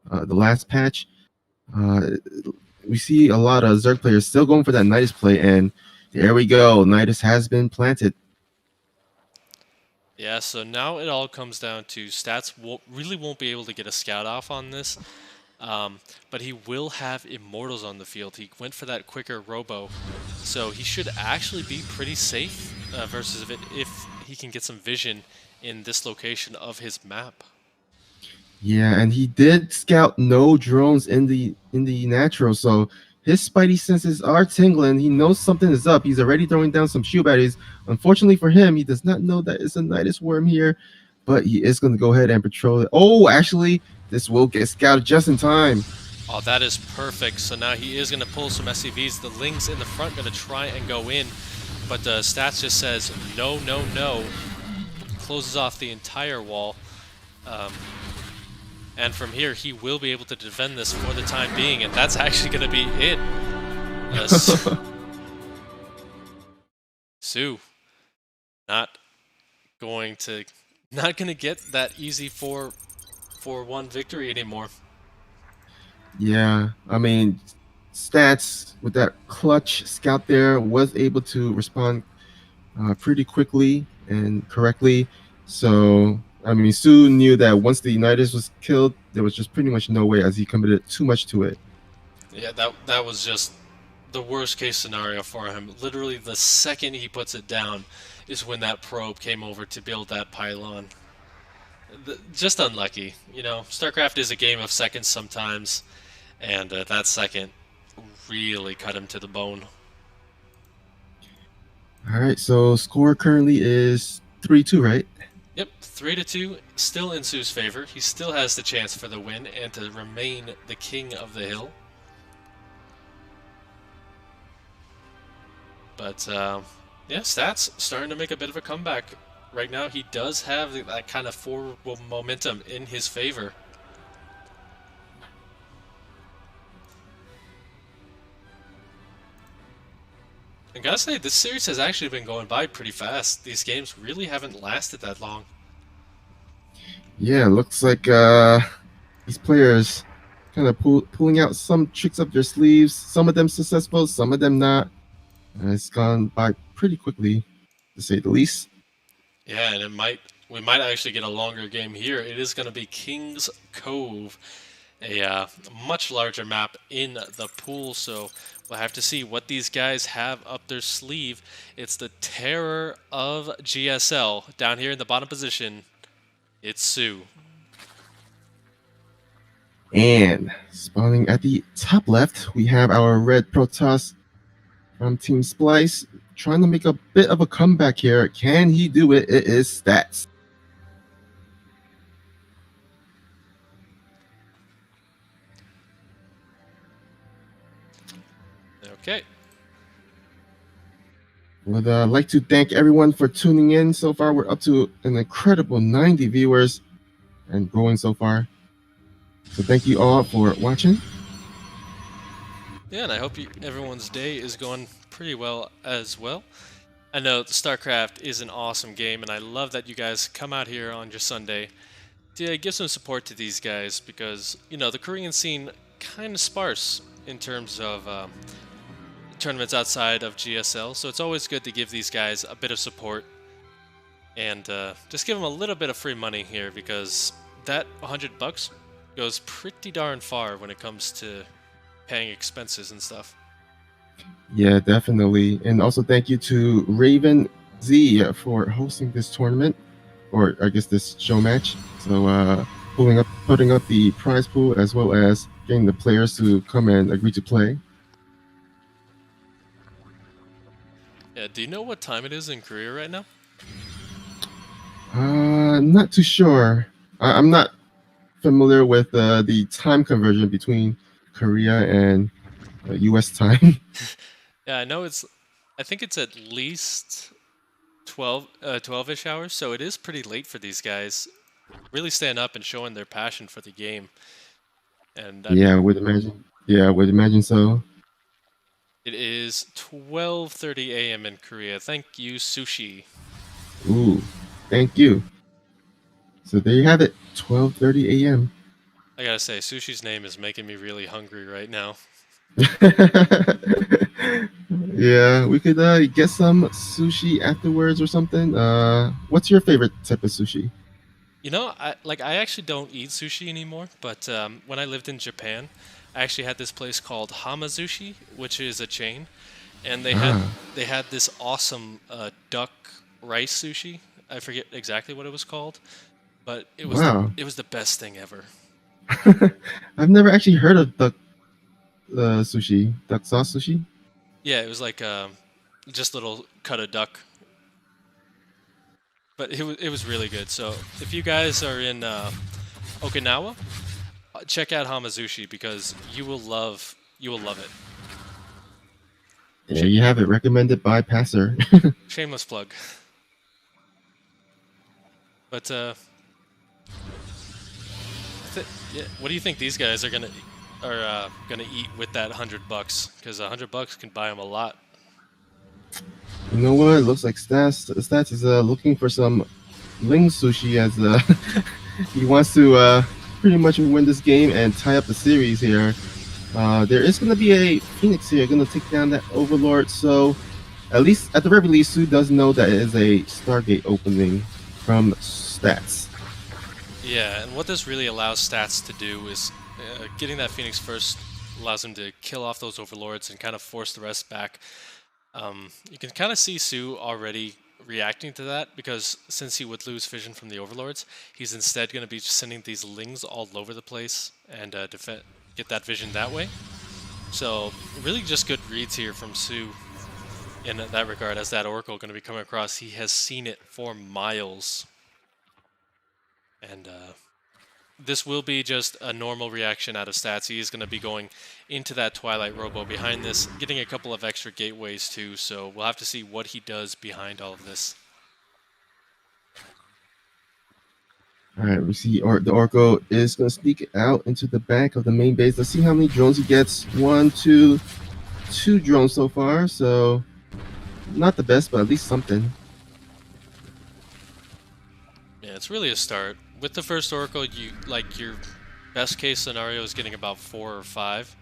S2: the last patch. Uh, we see a lot of Zerg players still going for that Nidus play, and there we go. Nidus has been planted.
S1: Yeah, so now it all comes down to stats. Really won't be able to get a scout off on this, but he will have Immortals on the field. He went for that quicker Robo, so he should actually be pretty safe versus if he can get some vision in this location of his map.
S2: Yeah, and he did scout no drones in the natural, so his spidey senses are tingling. He knows something is up. He's already throwing down some shoe batteries. Unfortunately for him, he does not know that it's a Nidus worm here, but he is going to go ahead and patrol it. Oh, actually, this will get scouted just in time.
S1: Oh, that is perfect. So now he is going to pull some SCVs. The Lings in the front going to try and go in, but the stats just says no, no, no. Closes off the entire wall. And from here, he will be able to defend this for the time being, and that's actually going to be it. soO not going to get that easy 4-1 victory anymore.
S2: Yeah, I mean, stats with that clutch scout there was able to respond pretty quickly and correctly. So, I mean, soO knew that once the Unitas was killed, there was just pretty much no way as he committed too much to it.
S1: Yeah, that was just the worst case scenario for him. Literally, the second he puts it down is when that probe came over to build that pylon. Just unlucky. You know, StarCraft is a game of seconds sometimes, and that second really cut him to the bone.
S2: All right, so score currently is 3-2, right?
S1: Yep, 3-2, still in soO's favor. He still has the chance for the win and to remain the king of the hill. But yeah, stats starting to make a bit of a comeback. Right now, he does have that kind of forward momentum in his favor. I gotta say, this series has actually been going by pretty fast. These games really haven't lasted that long.
S2: Yeah, looks like these players kind of pulling out some tricks up their sleeves. Some of them successful, some of them not. It's gone by pretty quickly, to say the least.
S1: Yeah, and we might actually get a longer game here. It is going to be King's Cove, a much larger map in the pool, so we'll have to see what these guys have up their sleeve. It's the terror of GSL down here in the bottom position. It's soO.
S2: And spawning at the top left, we have our red Protoss from Team Splice trying to make a bit of a comeback here. Can he do it? It is stats.
S1: Okay.
S2: Would like to thank everyone for tuning in so far. We're up to an incredible 90 viewers and growing so far. So thank you all for watching.
S1: Yeah, and I hope everyone's day is going pretty well as well. I know StarCraft is an awesome game, and I love that you guys come out here on your Sunday to give some support to these guys because, you know, the Korean scene kind of sparse in terms of tournaments outside of GSL, so it's always good to give these guys a bit of support and just give them a little bit of free money here because that $100 goes pretty darn far when it comes to paying expenses and stuff.
S2: Yeah, definitely. And also thank you to RavenZ for hosting this tournament, or I guess this show match. So putting up the prize pool as well as getting the players to come and agree to play.
S1: Yeah, do you know what time it is in Korea right now?
S2: Not too sure. I'm not familiar with the time conversion between Korea and U.S. time.
S1: Yeah, I know I think it's at least 12-ish hours, so it is pretty late for these guys. Really stand up and showing their passion for the game. And I
S2: yeah,
S1: mean,
S2: would imagine. Yeah, would imagine so.
S1: It is 12:30 a.m. in Korea. Thank you, sushi.
S2: Ooh, thank you. So there you have it, 12:30 a.m.
S1: I gotta say, sushi's name is making me really hungry right now.
S2: Yeah, we could get some sushi afterwards or something. What's your favorite type of sushi?
S1: I actually don't eat sushi anymore, but when I lived in Japan, I actually had this place called Hamazushi, which is a chain, and
S2: Ah,
S1: they had this awesome duck rice sushi. I forget exactly what it was called, but
S2: wow.
S1: it was the best thing ever.
S2: I've never actually heard of duck sushi, duck sauce sushi.
S1: Yeah, it was like just little cut of duck, but it was really good. So if you guys are in Okinawa, check out Hamazushi because you will love it.
S2: There you have it, recommended by Passer.
S1: Shameless plug. But yeah, what do you think these guys are gonna eat with that $100? Because $100 can buy them a lot.
S2: You know what? It looks like Stats is looking for some Ling Sushi as he wants to pretty much win this game and tie up the series here. There is going to be a Phoenix here, going to take down that Overlord. So at least at the very least, Sue does know that it is a Stargate opening from Stats.
S1: Yeah, and what this really allows Stats to do is getting that Phoenix first allows him to kill off those Overlords and kind of force the rest back. You can kind of see Sue already reacting to that because since he would lose vision from the Overlords, he's instead going to be sending these Lings all over the place and get that vision that way. So really just good reads here from Sue in that regard as that Oracle going to be coming across. He has seen it for miles. And this will be just a normal reaction out of Stats. He is going to be going into that Twilight Robo behind this, getting a couple of extra gateways too, so we'll have to see what he does behind all of this.
S2: All right, we see the Oracle is going to sneak out into the back of the main base. Let's see how many drones he gets. One, two drones so far. So not the best, but at least something.
S1: Yeah, it's really a start. With the first Oracle, your best case scenario is getting about 4 or 5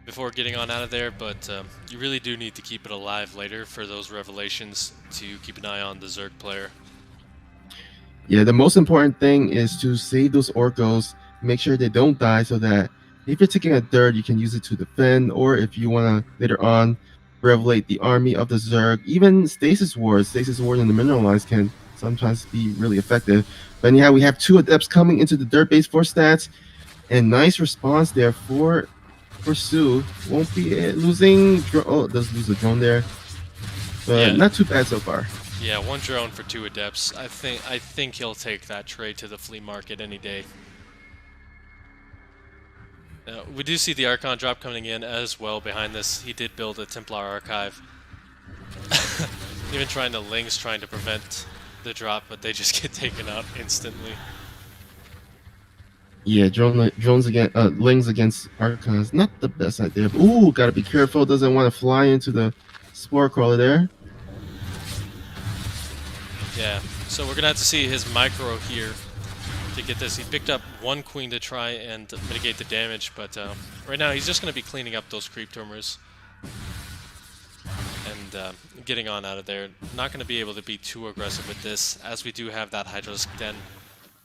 S1: before getting on out of there, but you really do need to keep it alive later for those revelations to keep an eye on the Zerg player.
S2: Yeah, the most important thing is to save those Orcos, make sure they don't die so that if you're taking a third, you can use it to defend, or if you want to later on revelate the army of the Zerg, even Stasis Ward in the Mineralized can sometimes be really effective. But anyhow, we have two Adepts coming into the dirt base for Stats, and nice response there for Sue. Won't be losing, oh, does lose a drone there, but
S1: Yeah,
S2: not too bad so far.
S1: yeah, 1 drone for 2 Adepts. I think he'll take that trade to the flea market any day. We do see the Archon drop coming in as well behind this. He did build a Templar Archive. Even trying to prevent the drop, but they just get taken out instantly.
S2: Yeah, drones against Lings against Archons, not the best idea. Ooh, gotta be careful. Doesn't want to fly into the Spore Crawler there.
S1: Yeah, so we're gonna have to see his micro here to get this. He picked up 1 queen to try and mitigate the damage, but right now he's just gonna be cleaning up those creep tumors and getting on out of there. Not gonna be able to be too aggressive with this, as we do have that Hydralisk Den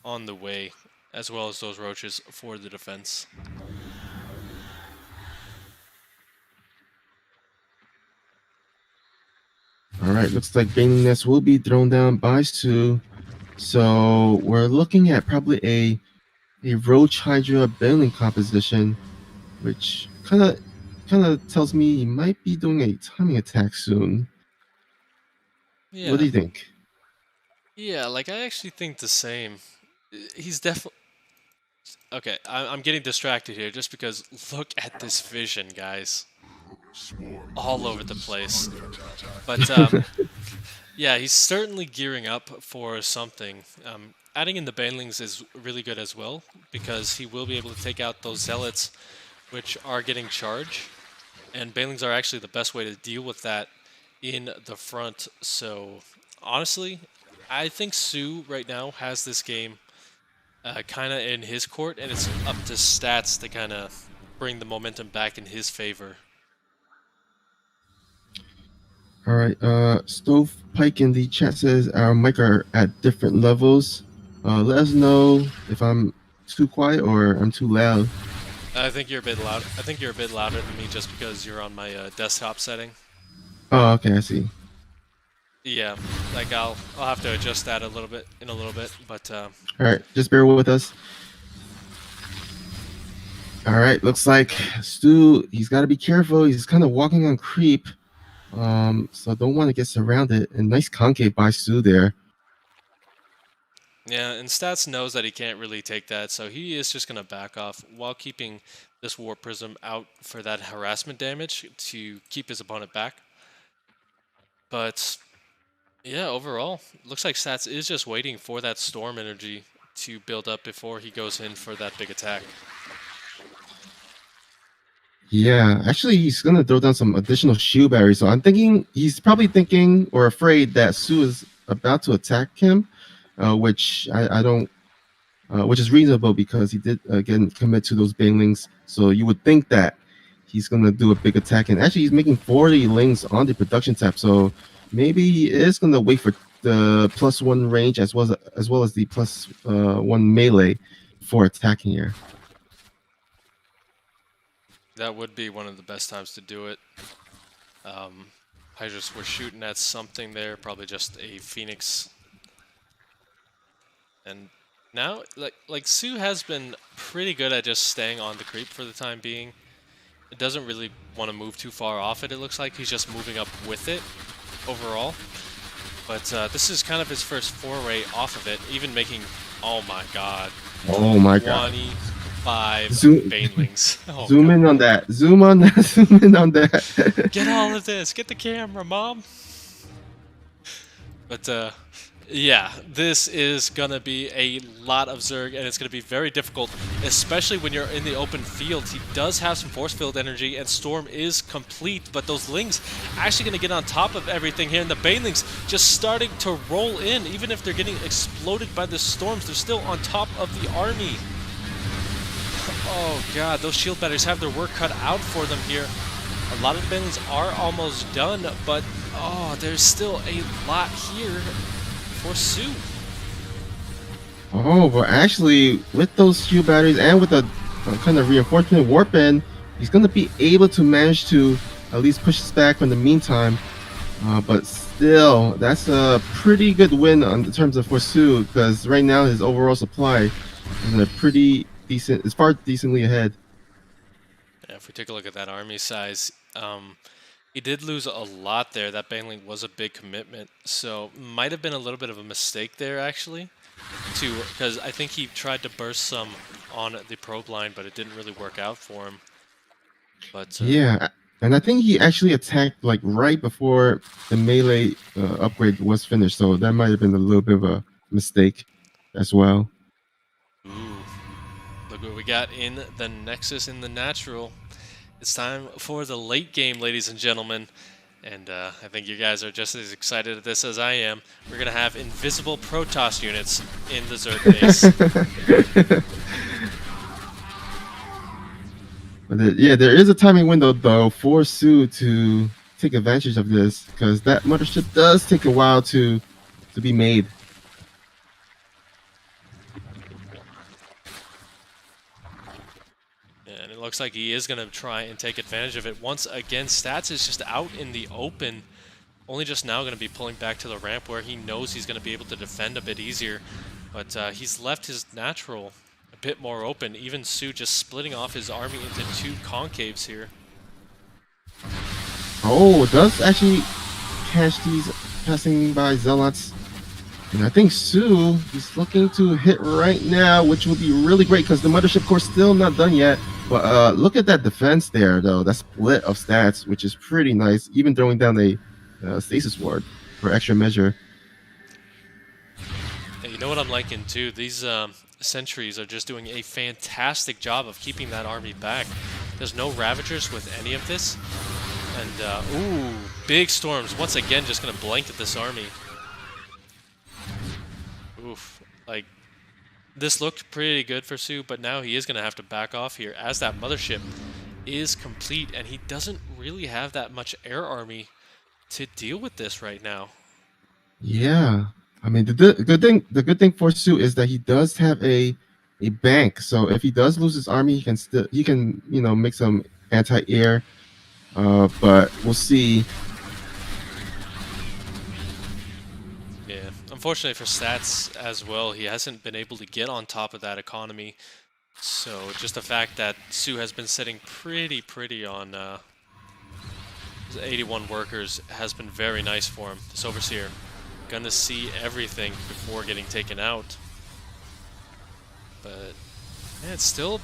S1: on the way, as well as those roaches for the defense.
S2: All right, looks like Baning Nest will be thrown down by Sue. So we're looking at probably a Roach Hydra Baneling composition, which kind of tells me he might be doing a timing attack soon. What do
S1: Yeah,
S2: you think?
S1: yeah, like I actually think the same. He's definitely okay. I'm getting distracted here just because look at this vision, guys, all over the place. But yeah, he's certainly gearing up for something. Adding in the Banelings is really good as well because he will be able to take out those Zealots, which are getting charge. And banelings are actually the best way to deal with that in the front. So honestly, I think soO right now has this game kind of in his court, and it's up to stats to kind of bring the momentum back in his favor.
S2: All right. Stovepike in the chat says our mic are at different levels. Let us know if I'm too quiet or I'm too loud.
S1: I think you're a bit loud. I think you're a bit louder than me just because you're on my desktop setting.
S2: Oh, okay, I see.
S1: Yeah, like I'll have to adjust that a little bit in a little bit, but
S2: All right, just bear with us. All right, looks like Stu, he's got to be careful. He's kind of walking on creep, so don't want to get surrounded. And nice concave by Stu there.
S1: yeah, and Stats knows that he can't really take that, so he is just gonna back off while keeping this Warp Prism out for that harassment damage to keep his opponent back. But yeah, overall, looks like Stats is just waiting for that storm energy to build up before he goes in for that big attack.
S2: Yeah, actually, he's gonna throw down some additional shield barriers. So I'm thinking he's probably thinking or afraid that Stu is about to attack him, which I don't, which is reasonable because he did again commit to those banelings. So you would think that he's gonna do a big attack, and actually he's making 40 links on the production tab. So maybe he is gonna wait for the +1 range as well as the +1 melee for attacking here.
S1: That would be one of the best times to do it. Hydras were shooting at something there, probably just a Phoenix. And now, like soO has been pretty good at just staying on the creep for the time being. It doesn't really want to move too far off it, it looks like. He's just moving up with it overall. But this is kind of his first foray off of it, even making, oh my god.
S2: Oh my god.
S1: 25 banelings. Oh
S2: zoom
S1: god.
S2: in on that. Zoom on that. Zoom in on that.
S1: Get all of this. Get the camera, Mom. But yeah, this is gonna be a lot of Zerg, and it's gonna be very difficult, especially when you're in the open field. He does have some force field energy, and Storm is complete, but those Lings actually gonna get on top of everything here, and the Banelings just starting to roll in. Even if they're getting exploded by the Storms, they're still on top of the army. Oh god, those shield batteries have their work cut out for them here. A lot of the Banelings are almost done, but oh, there's still a lot here for soO.
S2: Oh, but actually, with those shield batteries and with a kind of reinforcement warp in, he's going to be able to manage to at least push us back in the meantime. But still, that's a pretty good win in terms of for soO, because right now his overall supply is a pretty decent, it's far decently ahead.
S1: Yeah, if we take a look at that army size, he did lose a lot there. That Baneling was a big commitment, so might have been a little bit of a mistake there actually, because I think he tried to burst some on the probe line, but it didn't really work out for him. But
S2: yeah, and I think he actually attacked like right before the melee upgrade was finished, so that might have been a little bit of a mistake as well.
S1: ooh, look what we got in the Nexus in the natural. It's time for the late game, ladies and gentlemen. And I think you guys are just as excited at this as I am. We're going to have invisible Protoss units in the Zerg base.
S2: But yeah, there is a timing window though for soO to take advantage of this, because that mothership does take a while to be made.
S1: And it looks like he is going to try and take advantage of it. Once again, Stats is just out in the open. Only just now going to be pulling back to the ramp where he knows he's going to be able to defend a bit easier. But he's left his natural a bit more open. Even soO just splitting off his army into two concaves here.
S2: Oh, it does actually catch these passing by Zealots. And I think soO is looking to hit right now, which will be really great because the mothership core's still not done yet. But look at that defense there, though. That split of stats, which is pretty nice. Even throwing down a stasis ward for extra measure.
S1: And you know what I'm liking too? These sentries are just doing a fantastic job of keeping that army back. There's no Ravagers with any of this. And, ooh, big storms. Once again, just going to blanket this army. Oof. Like, this looked pretty good for soO, but now he is going to have to back off here as that mothership is complete, and he doesn't really have that much air army to deal with this right now.
S2: Yeah, I mean the good thing for soO is that he does have a bank. So if he does lose his army, he can make some anti-air. But we'll see.
S1: Yeah, unfortunately for stats as well, he hasn't been able to get on top of that economy. So just the fact that soO has been sitting pretty on 81 workers has been very nice for him. This Overseer gonna see everything before getting taken out. But man, it's still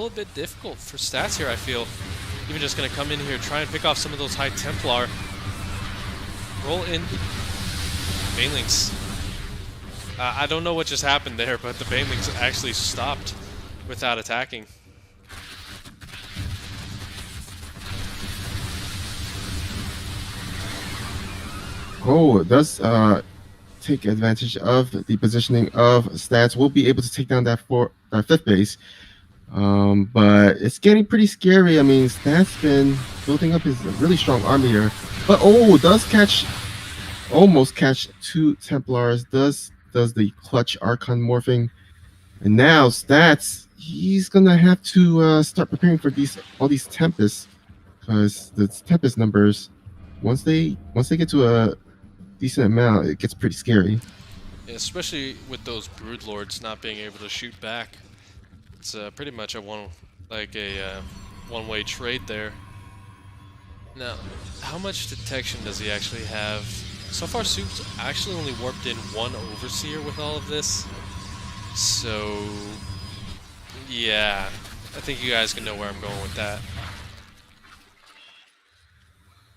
S1: a bit difficult for stats here, I feel. Even just gonna come in here, try and pick off some of those High Templar. Roll in Banelings. I don't know what just happened there, but the Banelings actually stopped without attacking.
S2: Oh, it does take advantage of the positioning of stats. We'll be able to take down that fifth base. But it's getting pretty scary. I mean, Stats been building up his really strong army here. But oh, does almost catch 2 Templars. Does the clutch Archon morphing. And now Stats, he's gonna have to start preparing for all these Tempests, because the Tempest numbers, once they get to a decent amount, it gets pretty scary.
S1: Yeah, especially with those Broodlords not being able to shoot back. It's pretty much a one-way trade there. Now, how much detection does he actually have? So far, soO's actually only warped in 1 Overseer with all of this. So, yeah, I think you guys can know where I'm going with that.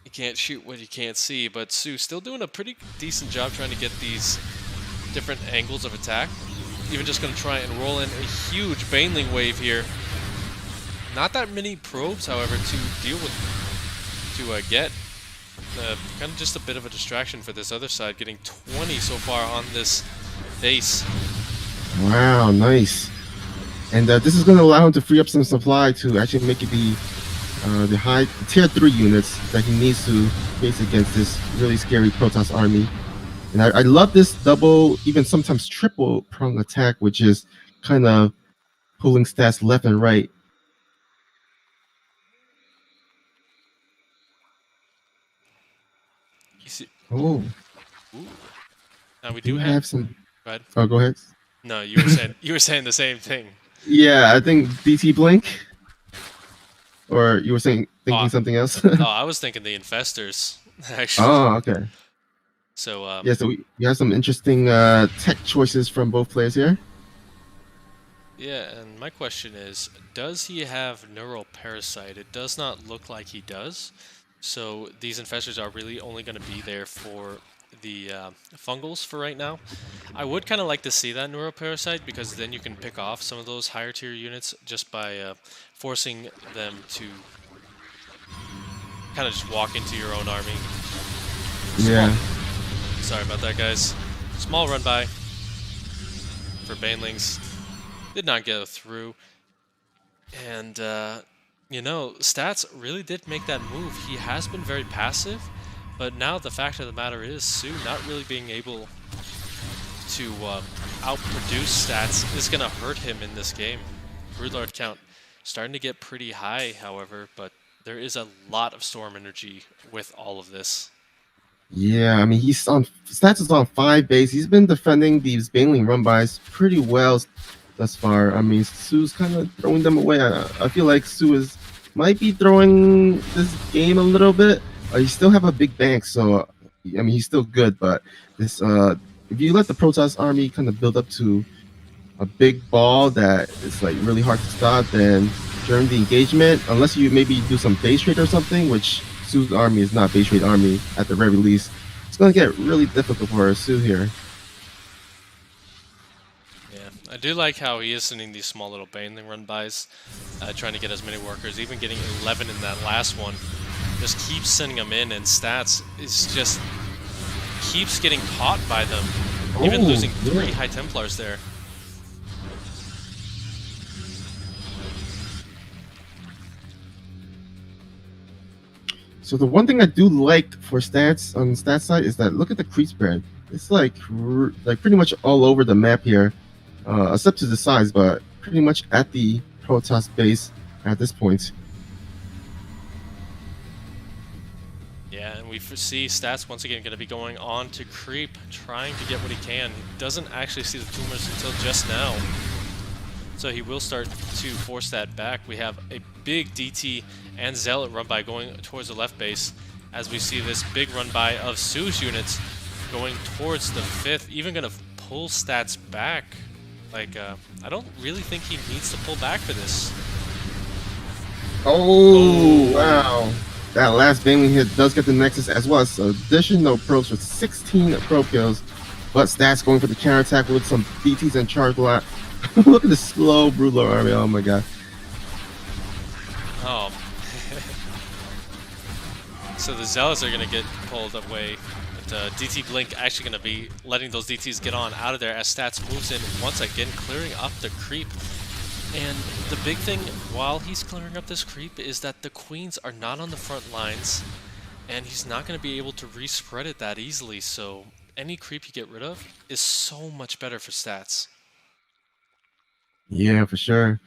S1: You can't shoot what you can't see, but soO's still doing a pretty decent job trying to get these different angles of attack. Even just going to try and roll in a huge Baneling wave here. Not that many probes, however, to deal with, to get. Kind of just a bit of a distraction for this other side, getting 20 so far on this base.
S2: Wow, nice. And this is going to allow him to free up some supply to actually make it the high tier 3 units that he needs to face against this really scary Protoss army. And I love this double, even sometimes triple prong attack, which is kind of pulling stats left and right.
S1: You see?
S2: Oh.
S1: Ooh. Now we do
S2: have some.
S1: Go ahead.
S2: Oh, go ahead.
S1: No, you were saying the same thing.
S2: Yeah, I think DT Blink. Or you were thinking something else?
S1: Oh, I was thinking the Infestors, actually.
S2: Oh, okay.
S1: So
S2: yeah, so we have some interesting tech choices from both players here.
S1: Yeah, and my question is, does he have Neural Parasite? It does not look like he does. So these Infestors are really only going to be there for the Fungals for right now. I would kind of like to see that Neural Parasite, because then you can pick off some of those higher tier units just by forcing them to kind of just walk into your own army.
S2: Yeah.
S1: Sorry about that, guys. Small run by for Banelings. Did not go through. And, you know, Stats really did make that move. He has been very passive, but now the fact of the matter is, soO not really being able to outproduce Stats is going to hurt him in this game. Broodlord count starting to get pretty high, however, but there is a lot of Storm energy with all of this.
S2: Yeah, I mean, Stats is on 5 base. He's been defending these Baneling run-bys pretty well thus far. I mean, soO's kind of throwing them away. I feel like soO might be throwing this game a little bit. He still have a big bank, so I mean, he's still good. But this, if you let the Protoss army kind of build up to a big ball that is like really hard to stop, then during the engagement, unless you maybe do some base trade or something, which soO's army is not base trade army at the very least, it's gonna get really difficult for soO here.
S1: I do like how he is sending these small little baneling run-bys, trying to get as many workers, even getting 11 in that last one. Just keeps sending them in, and Stats is just keeps getting caught by them, even losing 3 High Templars there.
S2: So the one thing I do like for Stats on the Stats side is that look at the creep spread. It's like pretty much all over the map here, except to the sides, but pretty much at the Protoss base at this point.
S1: Yeah, and we see Stats once again going to be going on to creep, trying to get what he can. He doesn't actually see the tumors until just now, so he will start to force that back. We have a big DT and Zealot run by going towards the left base, as we see this big run by of soO's units going towards the 5th, even going to pull Stats back. Like, I don't really think he needs to pull back for this.
S2: Oh, wow. That last baneling hit does get the Nexus as well as additional probes for 16 probe kills. But Stats going for the counterattack with some DTs and charge lot. Look at the slow Broodlord army. Oh my god.
S1: Oh. So the Zealots are going to get pulled away. But DT Blink actually going to be letting those DTs get on out of there as Stats moves in once again, clearing up the creep. And the big thing while he's clearing up this creep is that the Queens are not on the front lines, and he's not going to be able to respread it that easily, so any creep you get rid of is so much better for Stats.
S2: Yeah, for sure.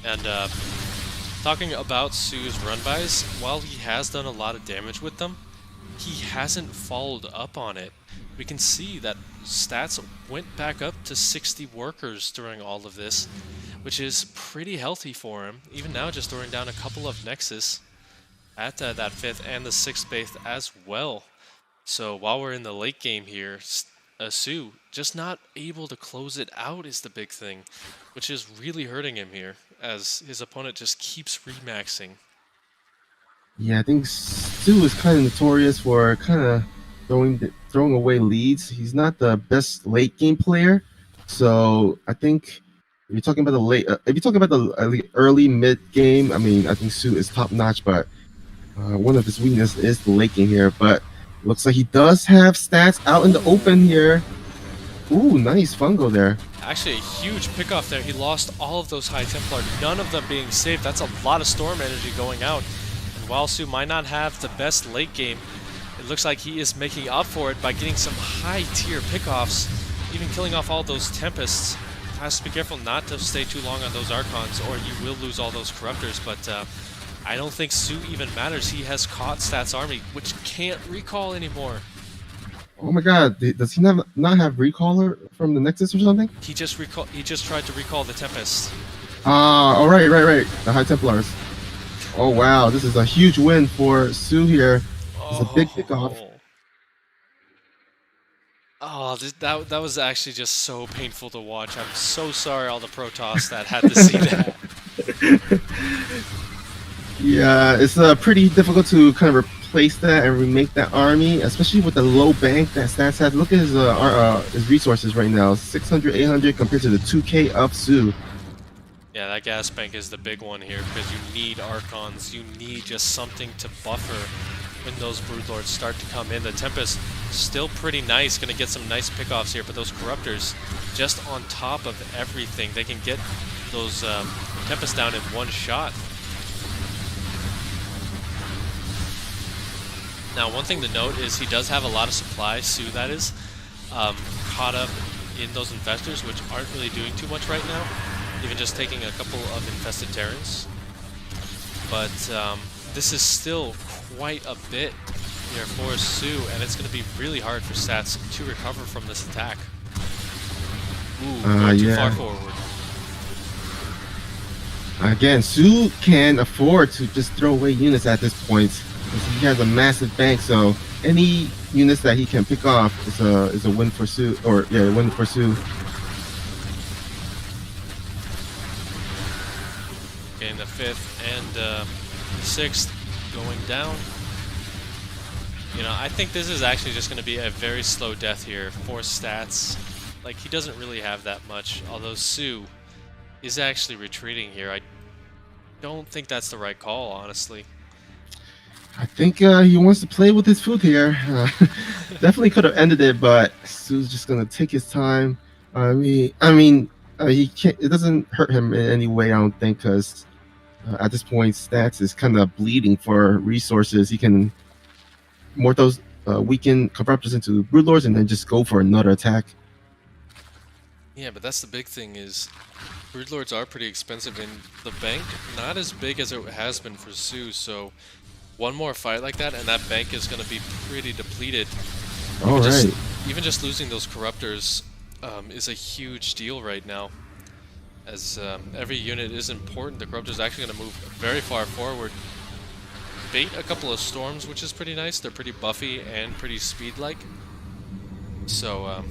S1: And talking about soO's run-bys, while he has done a lot of damage with them, he hasn't followed up on it. We can see that Stats went back up to 60 workers during all of this, which is pretty healthy for him. Even now, just throwing down a couple of Nexus at that 5th and the 6th base as well. So while we're in the late game here, soO just not able to close it out is the big thing, which is really hurting him here, as his opponent just keeps remaxing.
S2: Yeah, I think soO is kind of notorious for kind of throwing away leads. He's not the best late game player, so I think if you're talking about the if you're talking about the early mid game, I mean, I think soO is top notch, but one of his weaknesses is the late game here. But looks like he does have Stats out in the open here. Ooh, nice fungo there.
S1: Actually, a huge pickoff there. He lost all of those High Templar, none of them being saved. That's a lot of Storm energy going out. And while soO might not have the best late game, it looks like he is making up for it by getting some high-tier pickoffs, even killing off all those Tempests. Has to be careful not to stay too long on those Archons, or you will lose all those Corruptors, but I don't think soO even matters. He has caught Stats' army, which can't recall anymore.
S2: Oh my god, does he not have recaller from the Nexus or something?
S1: He just tried to recall the Tempest.
S2: Ah, oh right. The High Templars. Oh wow, this is a huge win for soO here. It's a big kickoff.
S1: Oh, that was actually just so painful to watch. I'm so sorry all the Protoss that had to see that.
S2: Yeah, it's pretty difficult to kind of replace that and remake that army, especially with the low bank that Stats has. Look at his resources right now, 600, 800 compared to the 2K of soO.
S1: Yeah, that gas bank is the big one here because you need Archons. You need just something to buffer when those Broodlords start to come in. The Tempest still pretty nice, going to get some nice pickoffs here, but those Corruptors just on top of everything. They can get those Tempest down in one shot. Now, one thing to note is he does have a lot of supply, soO that is, caught up in those Infestors, which aren't really doing too much right now, even just taking a couple of infested Terrans. But this is still quite a bit here for soO, and it's going to be really hard for Stats to recover from this attack. Ooh, going too far forward.
S2: Again, soO can afford to just throw away units at this point. He has a massive bank, so any units that he can pick off is a win for soO, or yeah, a win for soO.
S1: Okay, and the 5th and 6th going down. You know, I think this is actually just going to be a very slow death here. 4 stats. Like, he doesn't really have that much, although soO is actually retreating here. I don't think that's the right call, honestly.
S2: I think he wants to play with his food here. Definitely could have ended it, but suo's just gonna take his time. He can't. It doesn't hurt him in any way, I don't think, because at this point, stats is kind of bleeding for resources. He can morph those weaken corruptors into broodlords and then just go for another attack.
S1: Yeah, but that's the big thing is broodlords are pretty expensive, and the bank not as big as it has been for soO. So one more fight like that, and that bank is going to be pretty depleted.
S2: All right.
S1: Even just losing those corruptors is a huge deal right now, as every unit is important. The corruptor is actually going to move very far forward. Bait a couple of storms, which is pretty nice. They're pretty buffy and pretty speed-like. So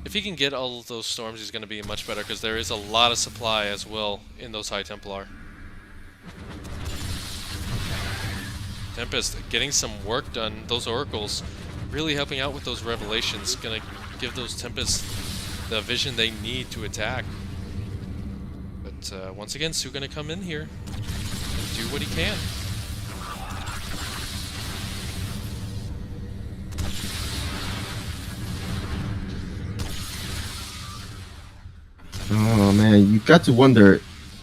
S1: if he can get all of those storms, he's going to be much better, because there is a lot of supply as well in those High Templar. Tempest getting some work done. Those oracles really helping out with those revelations. Gonna give those Tempests the vision they need to attack. But once again, soO gonna come in here and do what he can.
S2: Oh man, you got to wonder.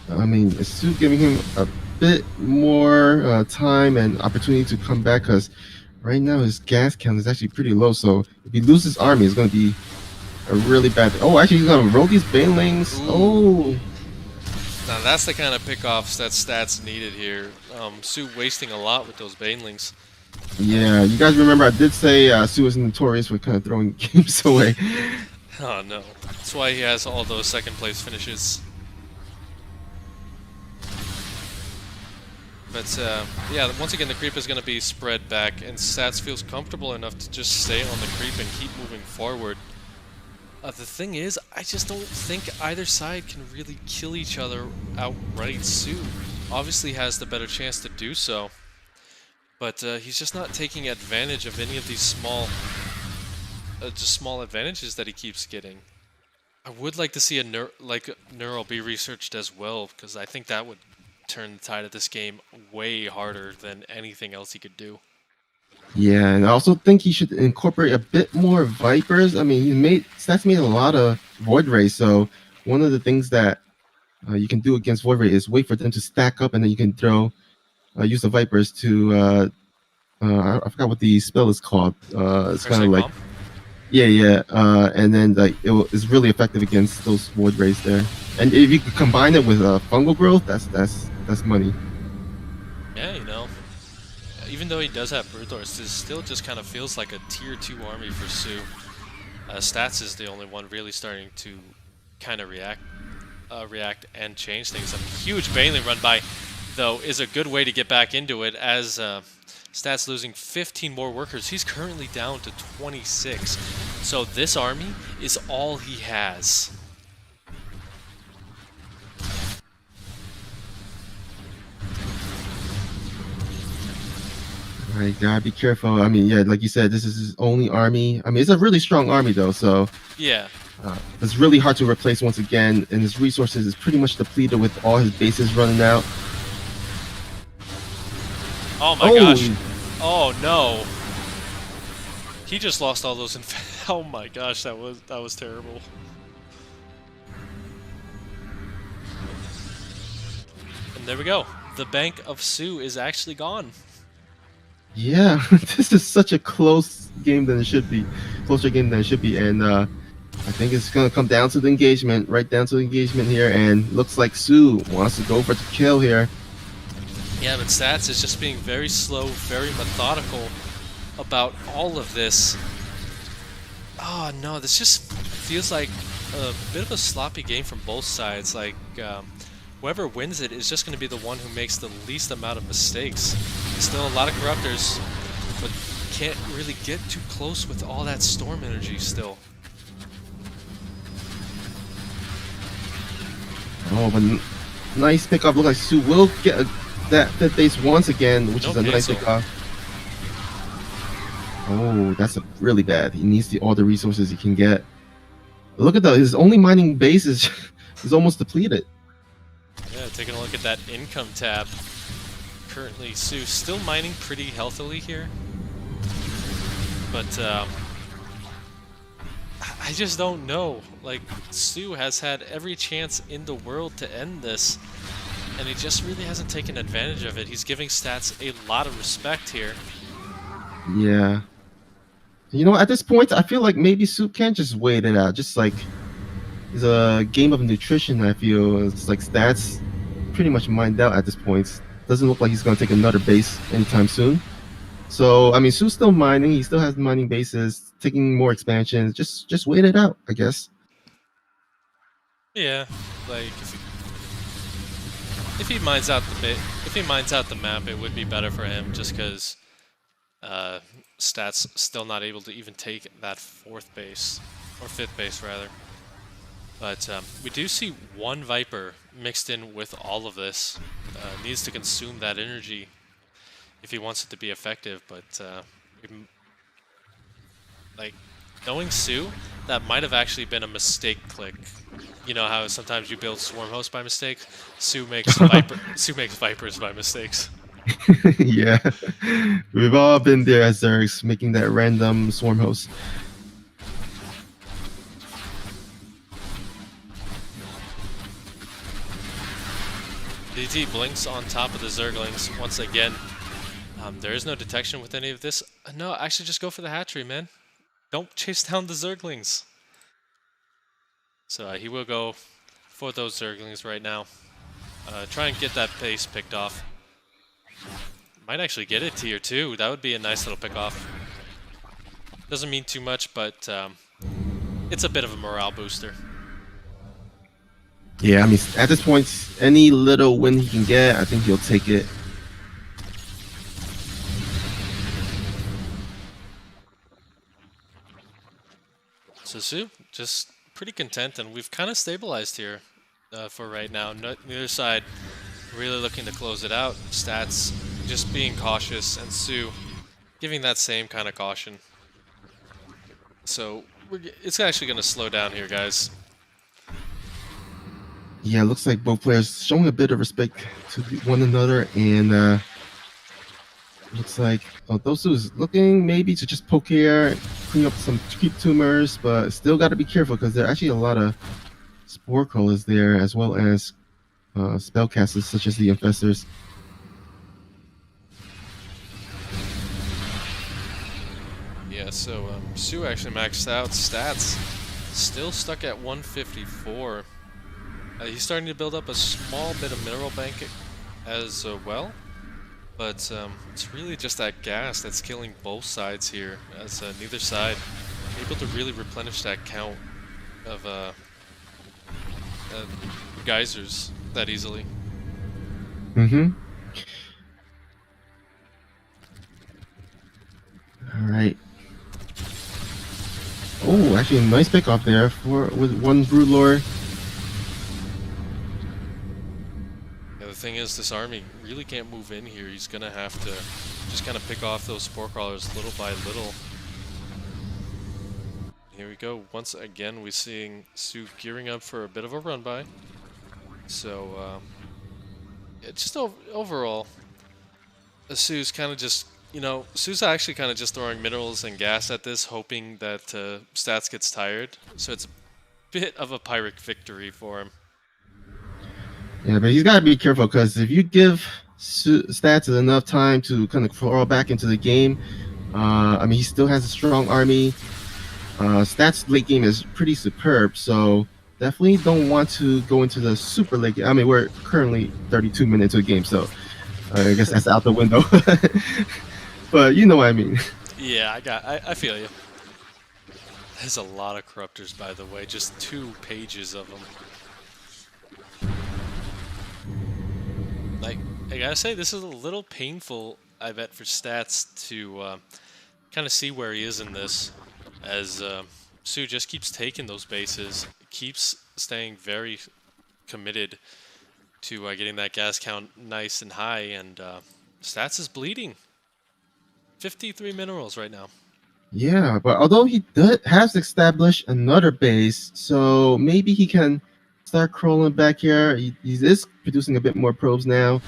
S2: I mean, is soO giving him a bit more time and opportunity to come back? Because right now his gas count is actually pretty low. So if he loses army, it's going to be a really bad thing. Oh, actually, he's going to roll these banelings. Oh.
S1: Now that's the kind of pickoffs that stats needed here. soO wasting a lot with those banelings.
S2: Yeah, you guys remember I did say soO is notorious for kind of throwing games away.
S1: Oh no, that's why he has all those second place finishes. But yeah, once again the creep is going to be spread back, and stats feels comfortable enough to just stay on the creep and keep moving forward. The thing is, I just don't think either side can really kill each other outright. soO obviously has the better chance to do so, but he's just not taking advantage of any of these small advantages that he keeps getting. I would like to see a Neural be researched as well, because I think that would turn the tide of this game way harder than anything else he could do.
S2: Yeah, and I also think he should incorporate a bit more Vipers. I mean, Stats made a lot of Void Rays, so one of the things that you can do against Void Ray is wait for them to stack up, and then you can use the Vipers to I forgot what the spell is called. It's kind of like
S1: Bomb?
S2: Yeah, and then like it's really effective against those Void Rays there. And if you could combine it with Fungal Growth, that's money.
S1: Yeah, you know, even though he does have Broodlords, this still just kind of feels like a tier 2 army for soO. Stats is the only one really starting to kind of react and change things. A huge Baneling run by, though, is a good way to get back into it, as Stats losing 15 more workers. He's currently down to 26. So this army is all he has.
S2: Right, gotta be careful. I mean, yeah, like you said, this is his only army. I mean, it's a really strong army, though, so
S1: yeah,
S2: it's really hard to replace once again, and his resources is pretty much depleted with all his bases running out.
S1: Oh my gosh. Oh no. He just lost all those oh my gosh, that was terrible. And there we go. The bank of soO is actually gone.
S2: Yeah, this is such a close game than it should be. Closer game than it should be, and I think it's gonna come down to the engagement, right down to the engagement here, and looks like soO wants to go for the kill here.
S1: Yeah, but Stats is just being very slow, very methodical about all of this. Oh no, this just feels like a bit of a sloppy game from both sides. Like, whoever wins it is just going to be the one who makes the least amount of mistakes. Still a lot of corruptors, but can't really get too close with all that storm energy still.
S2: Oh, but nice pickup. Looks like soO will get that fifth base once again, which is a nice pickup. Oh, that's a really bad. He needs all the resources he can get. Look at that. His only mining base is, is almost depleted.
S1: Yeah, taking a look at that income tab. Currently, soO still mining pretty healthily here. But I just don't know. Like, soO has had every chance in the world to end this, and he just really hasn't taken advantage of it. He's giving Stats a lot of respect here.
S2: Yeah. You know, at this point, I feel like maybe Soup can just wait it out. Just like it's a game of nutrition. I feel it's like Stats pretty much mined out at this point. Doesn't look like he's gonna take another base anytime soon. So I mean, Su's still mining. He still has mining bases, taking more expansions. Just wait it out, I guess.
S1: Yeah, like if he mines out the map, it would be better for him just because Stats still not able to even take that 4th base or 5th base rather. But we do see one Viper mixed in with all of this. Needs to consume that energy if he wants it to be effective. But like knowing soO, that might have actually been a mistake click. You know how sometimes you build swarm hosts by mistake? soO makes vipers by mistakes.
S2: Yeah, we've all been there as Zergs making that random swarm host.
S1: DT blinks on top of the Zerglings once again. There is no detection with any of this. No, actually just go for the hatchery, man. Don't chase down the Zerglings. So he will go for those Zerglings right now. Try and get that base picked off. Might actually get it tier 2. That would be a nice little pick off. Doesn't mean too much, but it's a bit of a morale booster.
S2: Yeah, I mean, at this point, any little win he can get, I think he'll take it.
S1: So soO, just pretty content, and we've kind of stabilized here for right now. Neither side really looking to close it out. Stats just being cautious, and soO giving that same kind of caution. So it's actually going to slow down here, guys.
S2: Yeah, looks like both players showing a bit of respect to one another, and looks like those two is looking maybe to just poke here, clean up some creep tumors, but still got to be careful because there are actually a lot of spore crawlers there, as well as spellcasters such as the infestors.
S1: Yeah, so soO actually maxed out. Stats still stuck at 154. He's starting to build up a small bit of mineral bank as well. But it's really just that gas that's killing both sides here, as neither side able to really replenish that count of geysers that easily.
S2: Mm-hmm. All right. Oh, actually, a nice pick off there with one Broodlord.
S1: Yeah, the thing is, this army really can't move in here. He's gonna have to just kind of pick off those spore crawlers little by little. Here we go. Once again, we're seeing soO gearing up for a bit of a run by. So, yeah, just overall, soO's kind of just, you know, soO's actually kind of just throwing minerals and gas at this, hoping that Stats gets tired. So it's a bit of a Pyrrhic victory for him.
S2: Yeah, but he's got to be careful because if you give Stats enough time to kind of crawl back into the game, I mean, he still has a strong army. Stats late game is pretty superb, so definitely don't want to go into the super late game. I mean, we're currently 32 minutes into the game, so I guess that's out the window. But you know what I mean.
S1: Yeah, I feel you. There's a lot of corruptors, by the way, just 2 pages of them. Like, I gotta say, this is a little painful, I bet, for Stats to kind of see where he is in this, as soO just keeps taking those bases, keeps staying very committed to getting that gas count nice and high, and Stats is bleeding. 53 minerals right now.
S2: Yeah, but although has established another base, so maybe he can start crawling back here. He is producing a bit more probes now.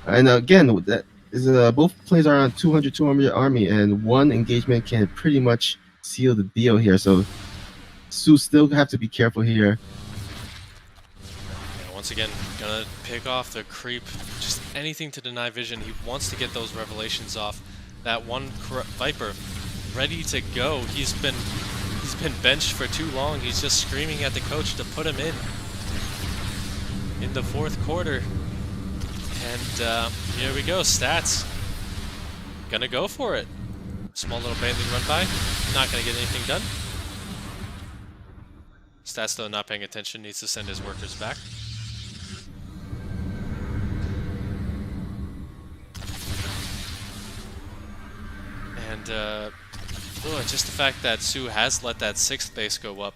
S2: And again, that is both players are on 200 army, and one engagement can pretty much seal the deal here. So Su still have to be careful here.
S1: Yeah, once again, gonna pick off the creep. Just anything to deny vision. He wants to get those revelations off. That one Viper ready to go. He's been benched for too long. He's just screaming at the coach to put him in the fourth quarter. And here we go. Stats gonna go for it. Small little banding run by. Not gonna get anything done. Stats though not paying attention. Needs to send his workers back. And just the fact that soO has let that 6th base go up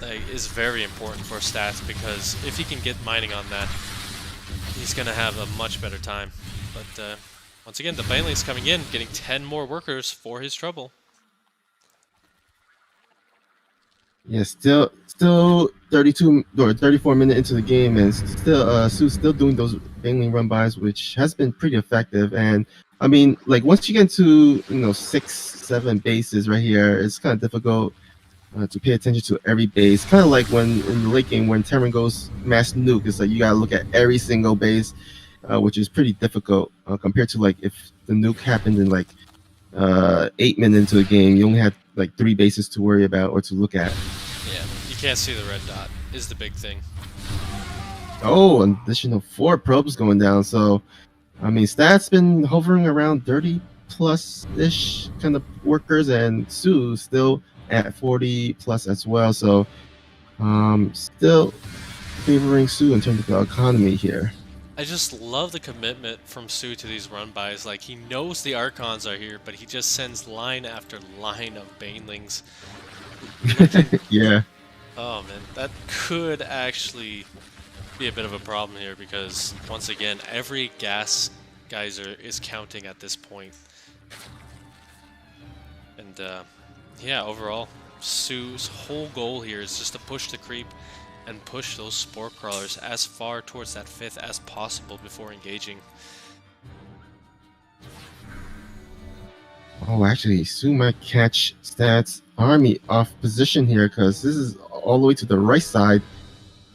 S1: is very important for stats, because if he can get mining on that, he's going to have a much better time. But once again, the baneling's coming in, getting 10 more workers for his trouble.
S2: Yeah, still 32 or 34 minutes into the game, and still Su's still doing those baneling run bys, which has been pretty effective. And I mean, like once you get into 6-7 bases right here, it's kind of difficult to pay attention to every base. Kind of like when in the late game when Terran goes mass nuke, it's like you gotta look at every single base, which is pretty difficult compared to like if the nuke happened in like 8 minutes into the game, you only had like 3 bases to worry about or to look at.
S1: Yeah, you can't see the red dot is the big thing.
S2: Oh, an additional 4 probes going down. So, I mean, Stat's been hovering around 30 plus ish kind of workers, and soO still at 40 plus as well. So, still favoring soO in terms of the economy here.
S1: I just love the commitment from soO to these run-bys. Like, he knows the Archons are here, but he just sends line after line of Banelings.
S2: Yeah.
S1: Oh, man. That could actually be a bit of a problem here, because, once again, every gas geyser is counting at this point. And, yeah, overall, soO's whole goal here is just to push the creep and push those spore crawlers as far towards that 5th as possible before engaging.
S2: Oh, actually, soO might catch Stat's army off position here, because this is all the way to the right side,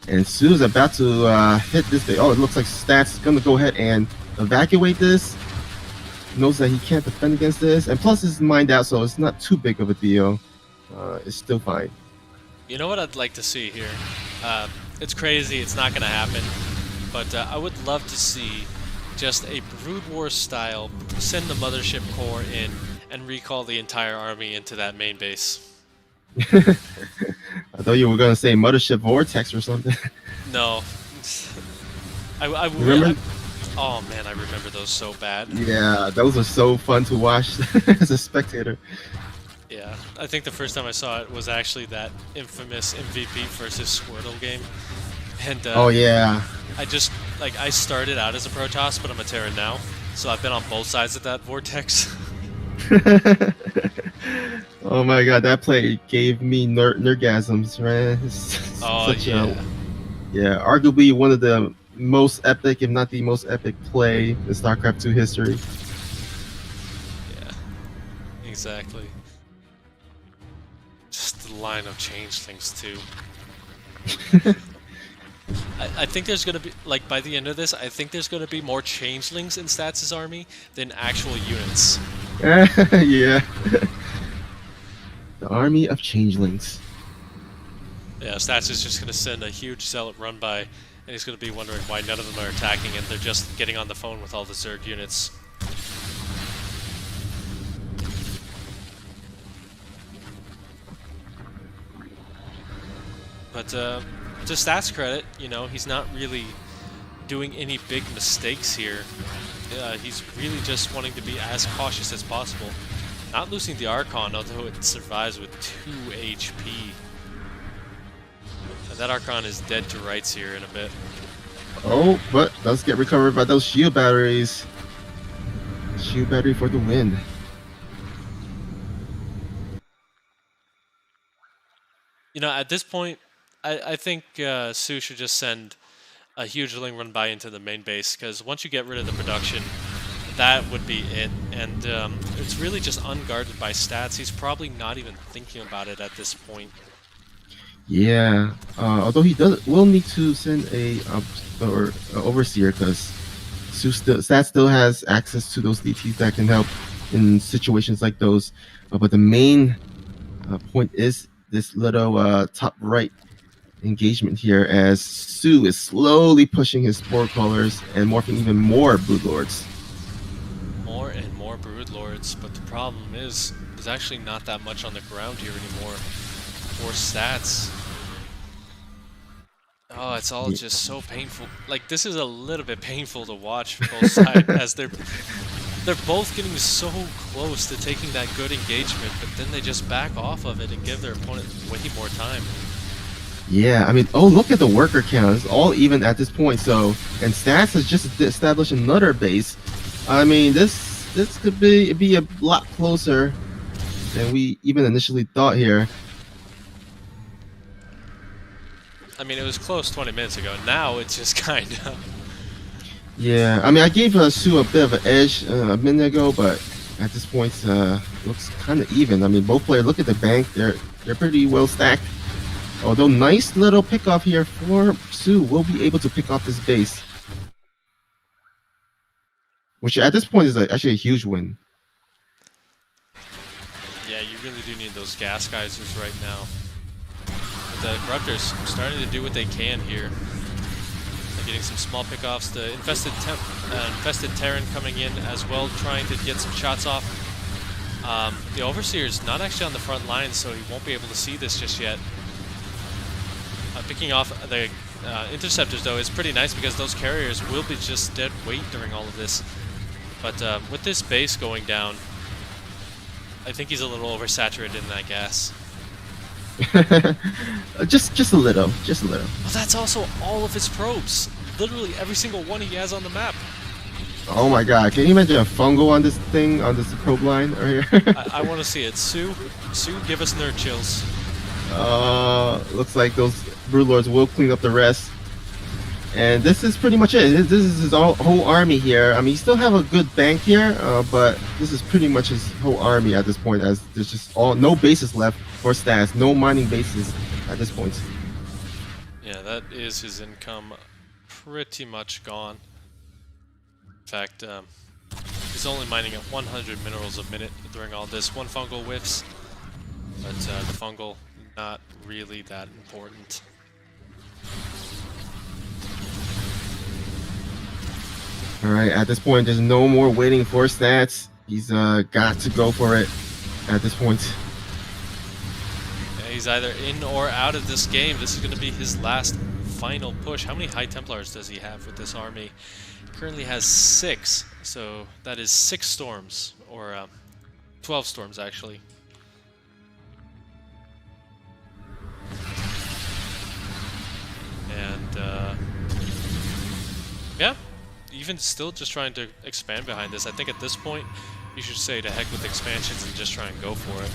S2: and soO's about to hit this bit. Oh, it looks like Stat's gonna go ahead and evacuate this. Knows that he can't defend against this, and plus it's mined out, so it's not too big of a deal. It's still fine.
S1: You know what I'd like to see here? It's crazy, it's not going to happen, but I would love to see just a Brood War style, send the Mothership Corps in and recall the entire army into that main base.
S2: I thought you were gonna say Mothership Vortex or something.
S1: No.
S2: Remember?
S1: Oh man, I remember those so bad.
S2: Yeah, those are so fun to watch as a spectator.
S1: Yeah, I think the first time I saw it was actually that infamous MVP versus Squirtle game. And
S2: oh yeah.
S1: I started out as a Protoss, but I'm a Terran now, so I've been on both sides of that vortex.
S2: Oh my god, that play gave me nergasms, man.
S1: Oh yeah.
S2: Yeah, arguably one of the most epic, if not the most epic play in StarCraft 2 history.
S1: Yeah, exactly. Just the line of changelings too. I think there's gonna be, like, by the end of this, I think there's gonna be more changelings in Stats' army than actual units.
S2: Yeah. The army of changelings.
S1: Yeah, Stats is just gonna send a huge zealot run by, and he's gonna be wondering why none of them are attacking, and they're just getting on the phone with all the Zerg units. But to Stats' credit, you know, he's not really doing any big mistakes here. He's really just wanting to be as cautious as possible. Not losing the Archon, although it survives with 2 HP. And that Archon is dead to rights here in a bit.
S2: Oh, but does get recovered by those shield batteries. Shield battery for the win.
S1: At this point, I think soO should just send a huge Ling run by into the main base, because once you get rid of the production, that would be it. And it's really just unguarded by stats. He's probably not even thinking about it at this point.
S2: Yeah, although he will need to send a overseer, because Stat still has access to those DTs that can help in situations like those. But the main point is this little top right engagement here, as soO is slowly pushing his Spore Callers and morphing even more Brood Lords.
S1: More and more Brood Lords, but the problem is there's actually not that much on the ground here anymore. Or stats. Oh, it's all just so painful. Like, this is a little bit painful to watch both sides, as they're both getting so close to taking that good engagement, but then they just back off of it and give their opponent way more time.
S2: Yeah, I mean, oh, look at the worker count. It's all even at this point. So, and Stats has just established another base. I mean, this could be a lot closer than we even initially thought here.
S1: I mean, it was close 20 minutes ago. Now it's just kind of...
S2: Yeah, I mean, I gave soO a bit of an edge a minute ago, but at this point, looks kind of even. I mean, both players, look at the bank. They're pretty well stacked. Although, nice little pick off here for soO. Will be able to pick off this base, which at this point is actually a huge win.
S1: Yeah, you really do need those gas geysers right now. The Corruptors starting to do what they can here. They're getting some small pickoffs. The infested Terran coming in as well, trying to get some shots off. The Overseer's not actually on the front line, so he won't be able to see this just yet. Picking off the Interceptors, though, is pretty nice, because those carriers will be just dead weight during all of this. But with this base going down, I think he's a little oversaturated in that gas.
S2: just a little.
S1: Well, that's also all of his probes. Literally every single one he has on the map.
S2: Oh my god, can you imagine a fungal on this thing, on this probe line right here?
S1: I want to see it. soO, give us nerd chills.
S2: Looks like those Brood Lords will clean up the rest. And this is pretty much it. This is his whole army here. I mean, he still have a good bank here, but this is pretty much his whole army at this point, as there's just no bases left for Stats, no mining bases at this point.
S1: Yeah, that is his income pretty much gone. In fact, he's only mining at 100 minerals a minute during all this. One fungal whiffs, but the fungal, not really that important.
S2: Alright, at this point, there's no more waiting for Stats. He's got to go for it at this point.
S1: Yeah, he's either in or out of this game. This is going to be his last final push. How many High Templars does he have with this army? He currently has 6, so that is 6 storms, or 12 storms, actually. And, yeah. Even still just trying to expand behind this. I think at this point, you should say to heck with expansions and just try and go for it.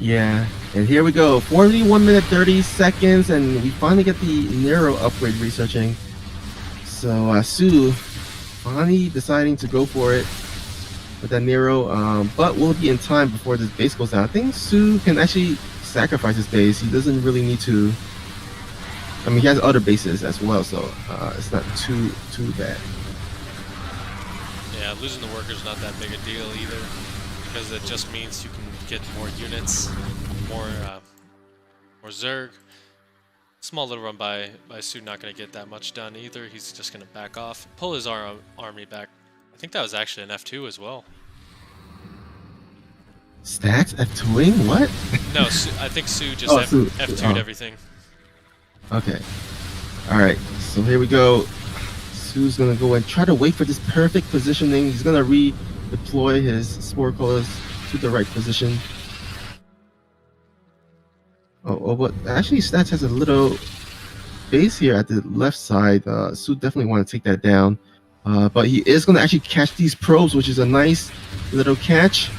S2: Yeah, and here we go. 41 minutes 30 seconds, and we finally get the Nero upgrade researching. So soO finally deciding to go for it with that Nero, but will be in time before this base goes down. I think soO can actually sacrifice his base. He doesn't really need to. I mean, he has other bases as well, so it's not too bad.
S1: Yeah, losing the worker's not that big a deal either, because it just means you can get more units, more Zerg. Small little run by soO, not going to get that much done either. He's just going to back off, pull his army back. I think that was actually an F2 as well.
S2: Stats F2ing? What?
S1: No, I think soO just F2'd everything.
S2: Okay. Alright, so here we go. soO's gonna go and try to wait for this perfect positioning. He's gonna redeploy his Spore Callers to the right position. Oh, but actually Stats has a little base here at the left side. soO definitely want to take that down. But he is gonna actually catch these probes, which is a nice little catch.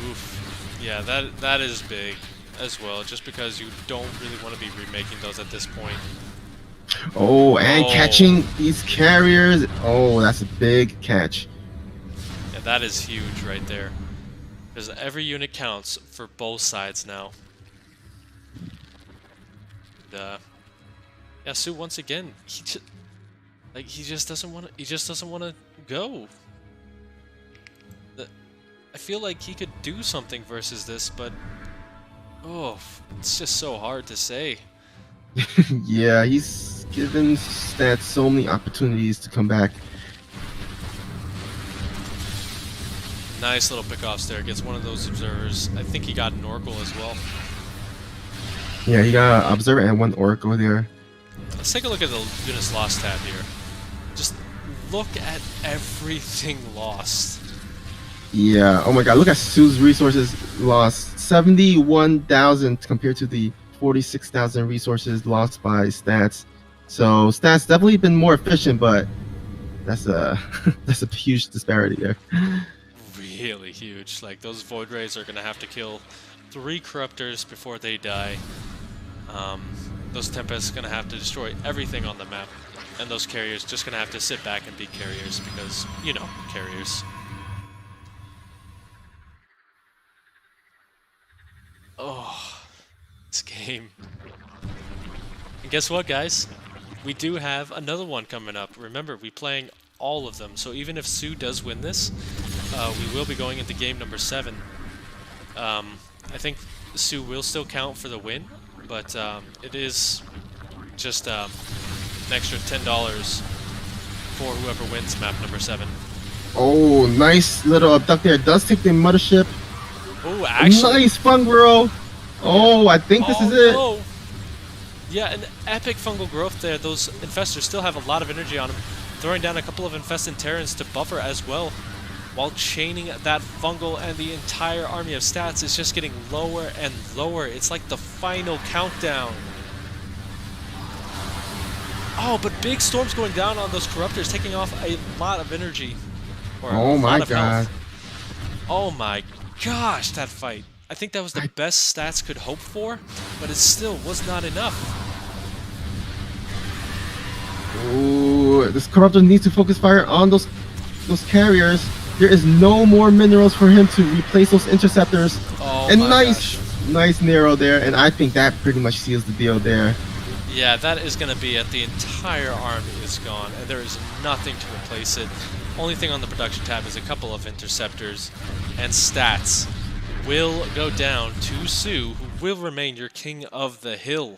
S1: Oof. Yeah, Yeah, that is big as well, just because you don't really want to be remaking those at this point.
S2: Oh, and
S1: Oh,
S2: catching these carriers. Oh, that's a big catch.
S1: yeah, that is huge right there. Because every unit counts for both sides now. And, yeah, soO once again, he just doesn't want to. He just doesn't want to go. The- I feel like he could do something versus this, but oh, it's just so hard to say.
S2: Yeah, he's given Stats so many opportunities to come back.
S1: Nice little pickoffs there. Gets one of those observers. I think he got an Oracle as well.
S2: Yeah, he got Observer and one Oracle there.
S1: Let's take a look at the units lost tab here. Just look at everything lost.
S2: Yeah. Oh my God. Look at soO's resources lost. 71,000 compared to the 46,000 resources lost by Stats. So Stats definitely been more efficient, but that's a that's a huge disparity there.
S1: Really huge. Like, those Void Rays are going to have to kill 3 Corruptors before they die. Those Tempests going to have to destroy everything on the map. And those Carriers just going to have to sit back and be Carriers because, you know, Carriers. Oh, this game. And guess what, guys? We do have another one coming up. Remember, we're playing all of them. So even if soO does win this, we will be going into game number 7. I think soO will still count for the win, but it is just an extra $10 for whoever wins map number 7.
S2: Oh, nice little abduct there. Does take the mothership.
S1: Oh, actually.
S2: Nice fungal. Oh, I think this is it.
S1: No. Yeah, an epic fungal growth there. Those infestors still have a lot of energy on them. Throwing down a couple of infested Terrans to buffer as well, while chaining that fungal, and the entire army of Stats is just getting lower and lower. It's like the final countdown. Oh, but big storms going down on those Corruptors, taking off a lot of energy. Or a
S2: Oh my
S1: lot of
S2: God.
S1: health. Oh my gosh, that fight. I think that was the best Stats could hope for, but it still was not enough.
S2: Ooh, this Corruptor needs to focus fire on those carriers. There is no more minerals for him to replace those interceptors.
S1: Oh
S2: And
S1: my gosh.
S2: nice Nero there, and I think that pretty much seals the deal there.
S1: Yeah, that is going to be it. The entire army is gone, and there is nothing to replace it. Only thing on the production tab is a couple of interceptors, and Stats will go down to soO, who will remain your king of the hill.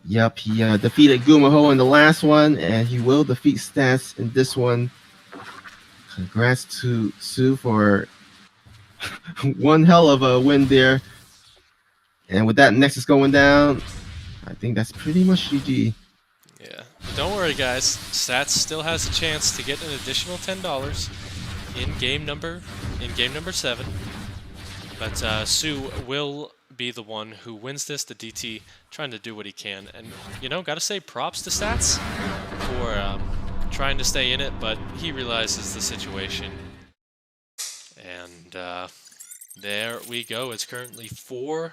S2: Yep, he defeated Gumaho in the last one, and he will defeat Stats in this one. Congrats to soO for one hell of a win there. And with that Nexus going down, I think that's pretty much GG.
S1: Yeah, don't worry, guys. Stats still has a chance to get an additional $10 in game number 7. But soO will be the one who wins this. The DT trying to do what he can, and you know, gotta say props to Stats for trying to stay in it, but he realizes the situation. And there we go. It's currently 4-2-2.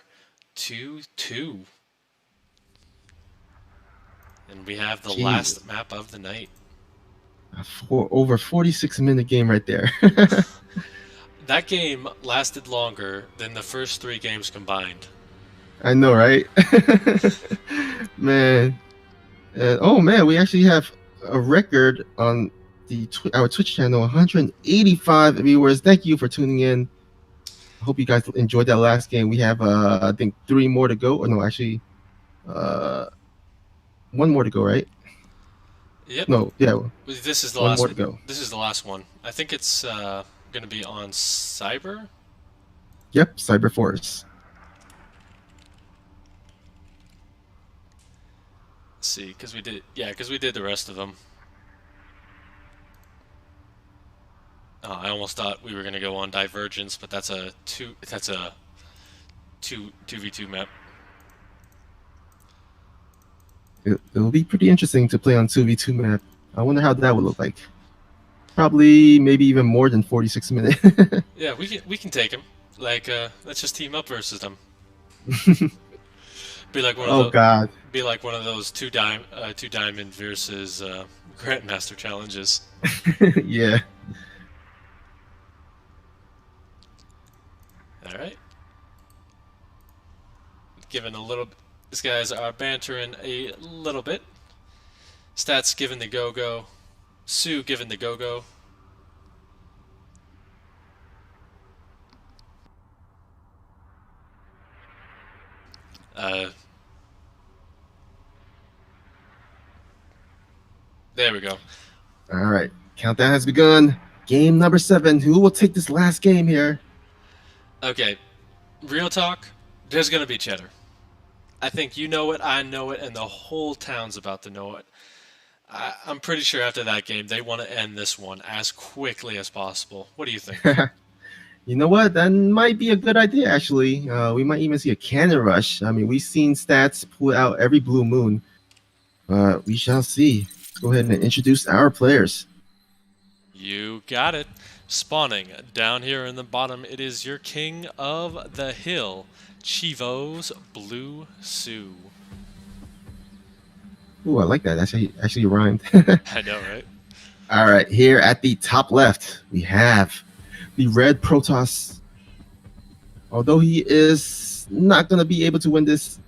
S1: And we have the last map of the night.
S2: Over 46-minute game right there.
S1: That game lasted longer than the first 3 games combined.
S2: I know, right? Man. Oh man, we actually have a record on the our Twitch channel, 185 viewers. Thank you for tuning in. I hope you guys enjoyed that last game. We have I think 3 more to go. Or no, actually 1 more to go, right?
S1: Yep.
S2: No, yeah.
S1: This is the
S2: 1
S1: last
S2: more to go.
S1: This is the last one. I think it's gonna be on Cyber.
S2: Yep, Cyber Force.
S1: Let's see, because we did the rest of them. Oh, I almost thought we were gonna go on Divergence, but that's a 2v2 map.
S2: It'll be pretty interesting to play on 2v2 map. I wonder how that would look like. Probably, maybe even more than 46 minutes.
S1: Yeah, we can take him. Like, let's just team up versus them. Be like one of
S2: Oh
S1: the,
S2: God.
S1: be like one of those two diamond versus grandmaster challenges.
S2: Yeah.
S1: All right, given a little. These guys are bantering a little bit. Stats given the go go. soO given the go go. Uh, there we go.
S2: All right. Countdown has begun. Game number 7. Who will take this last game here?
S1: Okay, real talk. There's gonna be cheddar. I think you know it, I know it, and the whole town's about to know it. I'm pretty sure after that game, they want to end this one as quickly as possible. What do you think?
S2: You know what? That might be a good idea, actually. We might even see a cannon rush. I mean, we've seen stats pull out every blue moon. We shall see. Let's go ahead and introduce our players.
S1: You got it. Spawning down here in the bottom, it is your king of the hill, Chivo's Blue soO.
S2: Ooh, I like that. Actually rhymed.
S1: I know, right?
S2: All right, here at the top left, we have the red Protoss. Although he is not going to be able to win this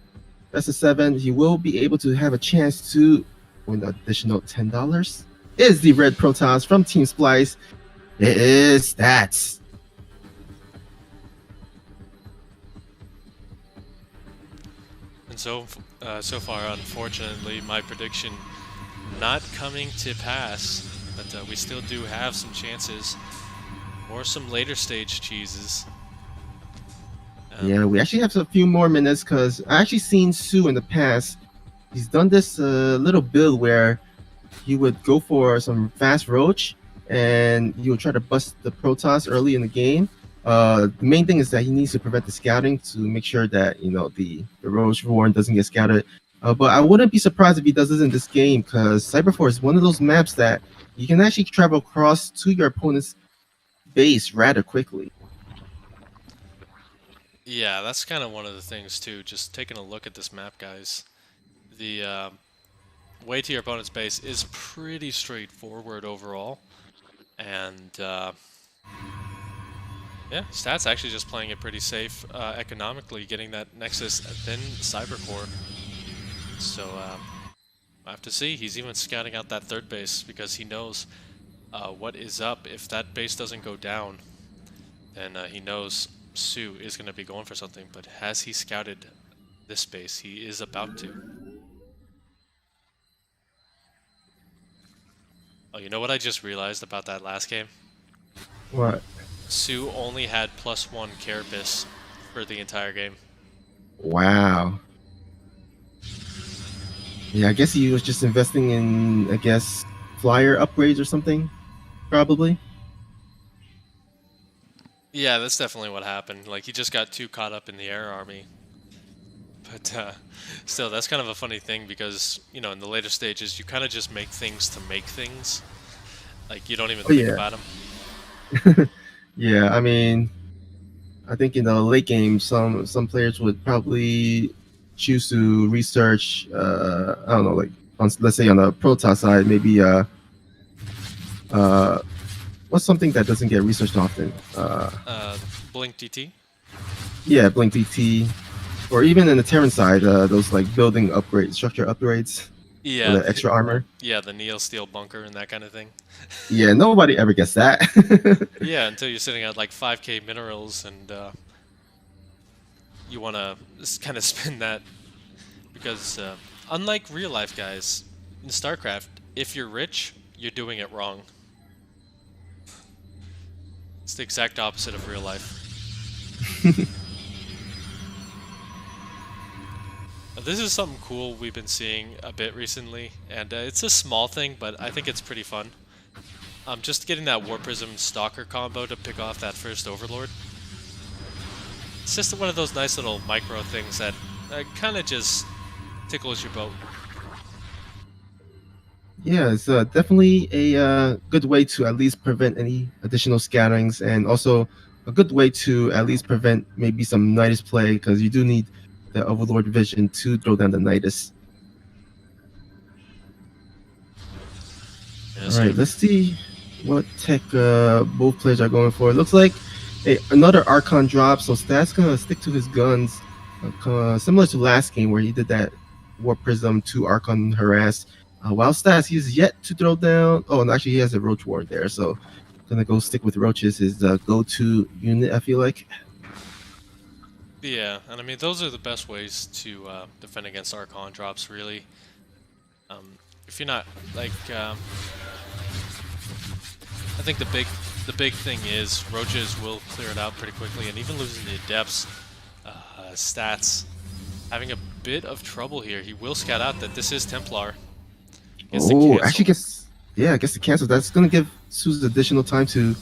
S2: best of 7, he will be able to have a chance to win the additional $10. Is the red Protoss from Team Splice. It is Stats.
S1: And so far, unfortunately, my prediction not coming to pass. But we still do have some chances, or some later stage cheeses.
S2: Yeah, we actually have a few more minutes because I actually seen soO in the past. He's done this little build where he would go for some fast roach and he would try to bust the Protoss early in the game. The main thing is that he needs to prevent the scouting to make sure that the roach warren doesn't get scouted. But I wouldn't be surprised if he does this in this game because Cyber4 is one of those maps that you can actually travel across to your opponent's base rather quickly.
S1: Yeah, that's kind of one of the things too. Just taking a look at this map, guys. The way to your opponent's base is pretty straightforward overall. And yeah, Stats actually just playing it pretty safe economically, getting that Nexus, then Cybercore. So I have to see. He's even scouting out that third base because he knows what is up. If that base doesn't go down, then he knows soO is going to be going for something. But has he scouted this base? He is about to. Oh, you know what I just realized about that last game?
S2: What?
S1: soO only had +1 carapace for the entire game.
S2: Wow. Yeah, I guess he was just investing in, flyer upgrades or something, probably.
S1: Yeah, that's definitely what happened. Like, he just got too caught up in the air army. But still, that's kind of a funny thing because, in the later stages, you kind of just make things to make things. Like, you don't even think about them.
S2: Yeah, I mean, I think in the late game, some players would probably choose to research. I don't know, like let's say on the Protoss side, maybe what's something that doesn't get researched often?
S1: Blink DT.
S2: Yeah, Blink DT, or even in the Terran side, those like building upgrades, structure upgrades.
S1: Yeah,
S2: the extra armor.
S1: Yeah, the Neo Steel bunker and that kind of thing.
S2: Yeah, nobody ever gets that.
S1: Yeah, until you're sitting at like 5k minerals and you want to kind of spin that. Because unlike real life, guys, in StarCraft, if you're rich, you're doing it wrong. It's the exact opposite of real life. This is something cool we've been seeing a bit recently, and it's a small thing, but I think it's pretty fun. Just getting that War Prism Stalker combo to pick off that first Overlord. It's just one of those nice little micro things that kind of just tickles your boat.
S2: Yeah, it's definitely a good way to at least prevent any additional scatterings, and also a good way to at least prevent maybe some Nidus play, because you do need the Overlord vision to throw down the Nidus.
S1: Yeah,
S2: All
S1: so
S2: right, let's see what tech both players are going for. It looks like another Archon drop, so Stat's gonna stick to his guns, similar to last game where he did that Warp Prism to Archon harass. While Stats, he's yet to throw down. Oh, and actually he has a Roach Ward there, so gonna go stick with Roaches, his go-to unit, I feel like.
S1: yeah, and I mean those are the best ways to defend against Archon drops, really. If you're not like, I think the big thing is Roaches will clear it out pretty quickly, and even losing the Adepts, Stats having a bit of trouble here. He will scout out that this is Templar. Gets the
S2: Oh,
S1: cancel.
S2: actually gets the cancel. That's gonna give Suze additional time to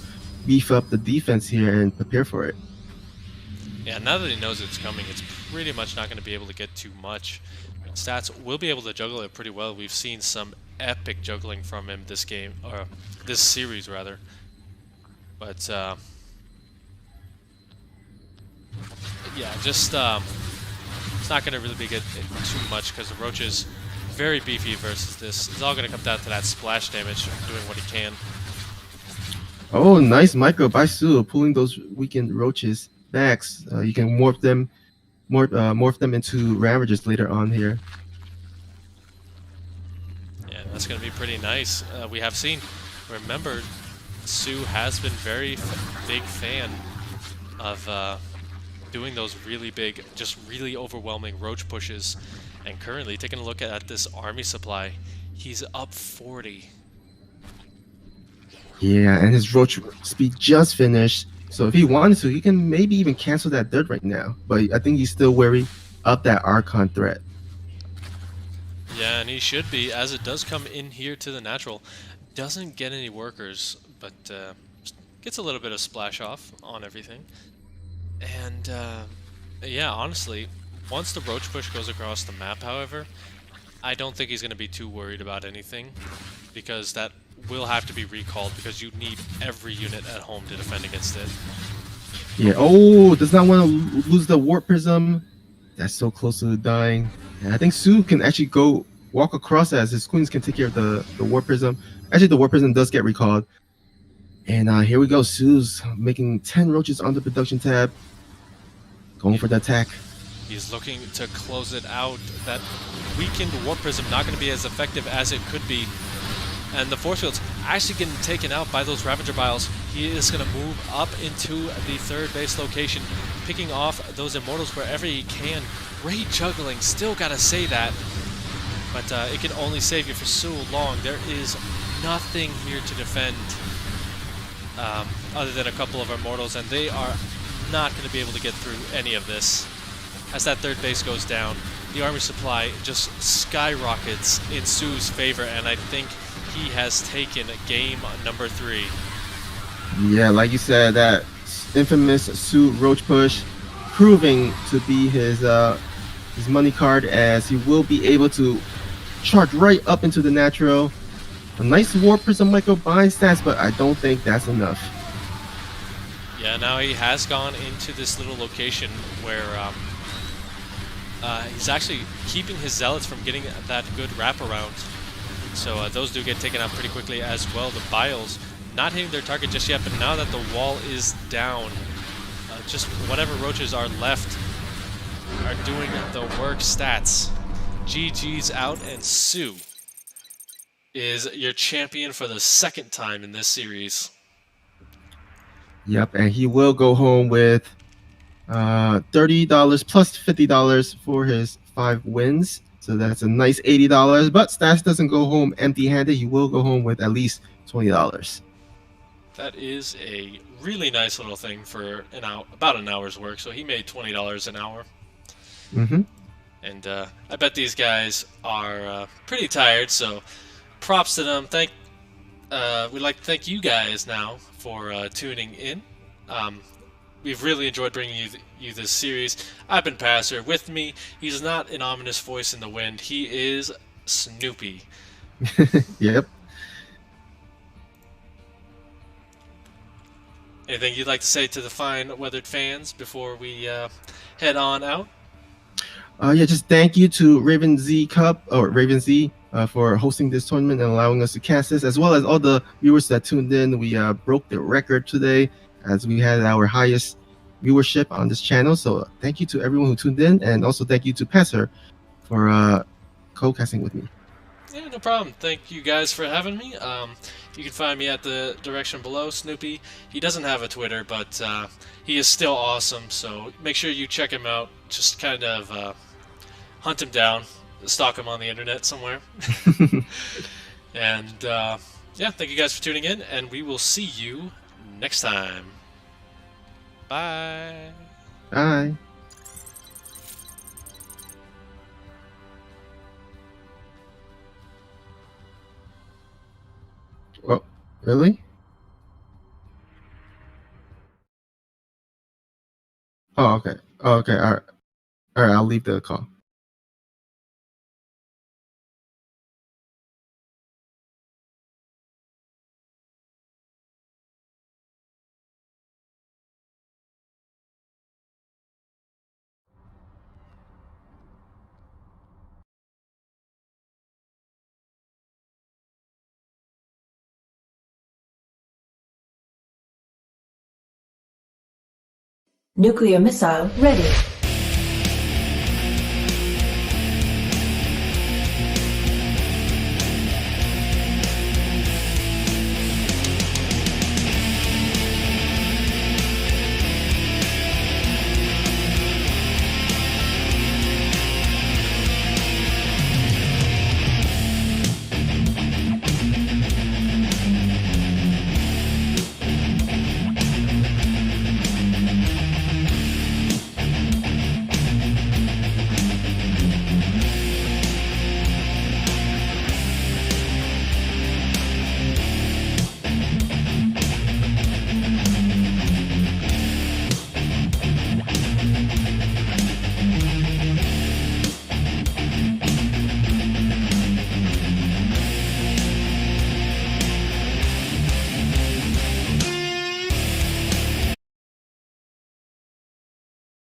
S2: beef up the defense here and prepare for it.
S1: Yeah, now that he knows it's coming, it's pretty much not going to be able to get too much. Stats will be able to juggle it pretty well. We've seen some epic juggling from him this game, or this series rather. But yeah, just it's not going to really be good too much because the Roach is very beefy versus this. It's all going to come down to that splash damage, doing what he can.
S2: Oh, nice micro by Su, pulling those weakened Roaches backs. You can morph them into Ravagers later on here.
S1: Yeah, that's going to be pretty nice. We have seen, remember, soO has been very big fan of doing those really big, just really overwhelming Roach pushes. And currently, taking a look at this army supply, he's up 40.
S2: Yeah, and his Roach speed just finished. So if he wanted to, he can maybe even cancel that dirt right now. But I think he's still wary of that Archon threat.
S1: Yeah, and he should be, as it does come in here to the natural. Doesn't get any workers, but gets a little bit of splash off on everything. And yeah, honestly, once the Roach push goes across the map, however, I don't think he's going to be too worried about anything, because that will have to be recalled, because you need every unit at home to defend against it.
S2: Yeah, oh, does not want to lose the Warp Prism. That's so close to dying. And I think soO can actually go walk across as his queens can take care of the Warp Prism. Actually, the Warp Prism does get recalled. And here we go. soO's making 10 Roaches on the production tab. Going for the attack.
S1: He's looking to close it out. That weakened Warp Prism not going to be as effective as it could be. And the Force Field's actually getting taken out by those Ravager Biles. He is going to move up into the third base location, picking off those Immortals wherever he can. Great juggling, still got to say that. But it can only save you for so long. There is nothing here to defend other than a couple of Immortals, and they are not going to be able to get through any of this. As that third base goes down, the army supply just skyrockets in soO's favor, and I think he has taken game number 3.
S2: Yeah, like you said, that infamous soO Roach push proving to be his money card, as he will be able to charge right up into the natural. A nice Warp Prism micro bind stats, but I don't think that's enough.
S1: Yeah, now he has gone into this little location where he's actually keeping his Zealots from getting that good wraparound. So those do get taken out pretty quickly as well. The Biles not hitting their target just yet, but now that the wall is down, just whatever Roaches are left are doing the work. Stats. GG's out, and soO is your champion for the second time in this series.
S2: Yep, and he will go home with $30 plus $50 for his 5 wins. So that's a nice $80. But Stats doesn't go home empty-handed. He will go home with at least $20.
S1: That is a really nice little thing for about an hour's work. So he made $20 an hour.
S2: Mm-hmm.
S1: And I bet these guys are pretty tired. So props to them. We'd like to thank you guys now for tuning in. We've really enjoyed bringing you this series. I've been Passer. With me, he's not an ominous voice in the wind. He is Snoopy.
S2: Yep.
S1: Anything you'd like to say to the fine weathered fans before we head on out?
S2: Yeah, just thank you to RavenZ Cup or RavenZ for hosting this tournament and allowing us to cast this, as well as all the viewers that tuned in. We broke the record today as we had our highest viewership on this channel. So thank you to everyone who tuned in, and also thank you to Passer for co-casting with me.
S1: Yeah, no problem. Thank you guys for having me. You can find me at the direction below, Snoopy. He doesn't have a Twitter, but he is still awesome, so make sure you check him out. Just kind of hunt him down, stalk him on the internet somewhere. And yeah, thank you guys for tuning in, and we will see you next time. Bye.
S2: Bye. Oh, really? Oh, okay. Oh, okay. All right. All right. I'll leave the call.
S3: Nuclear missile ready.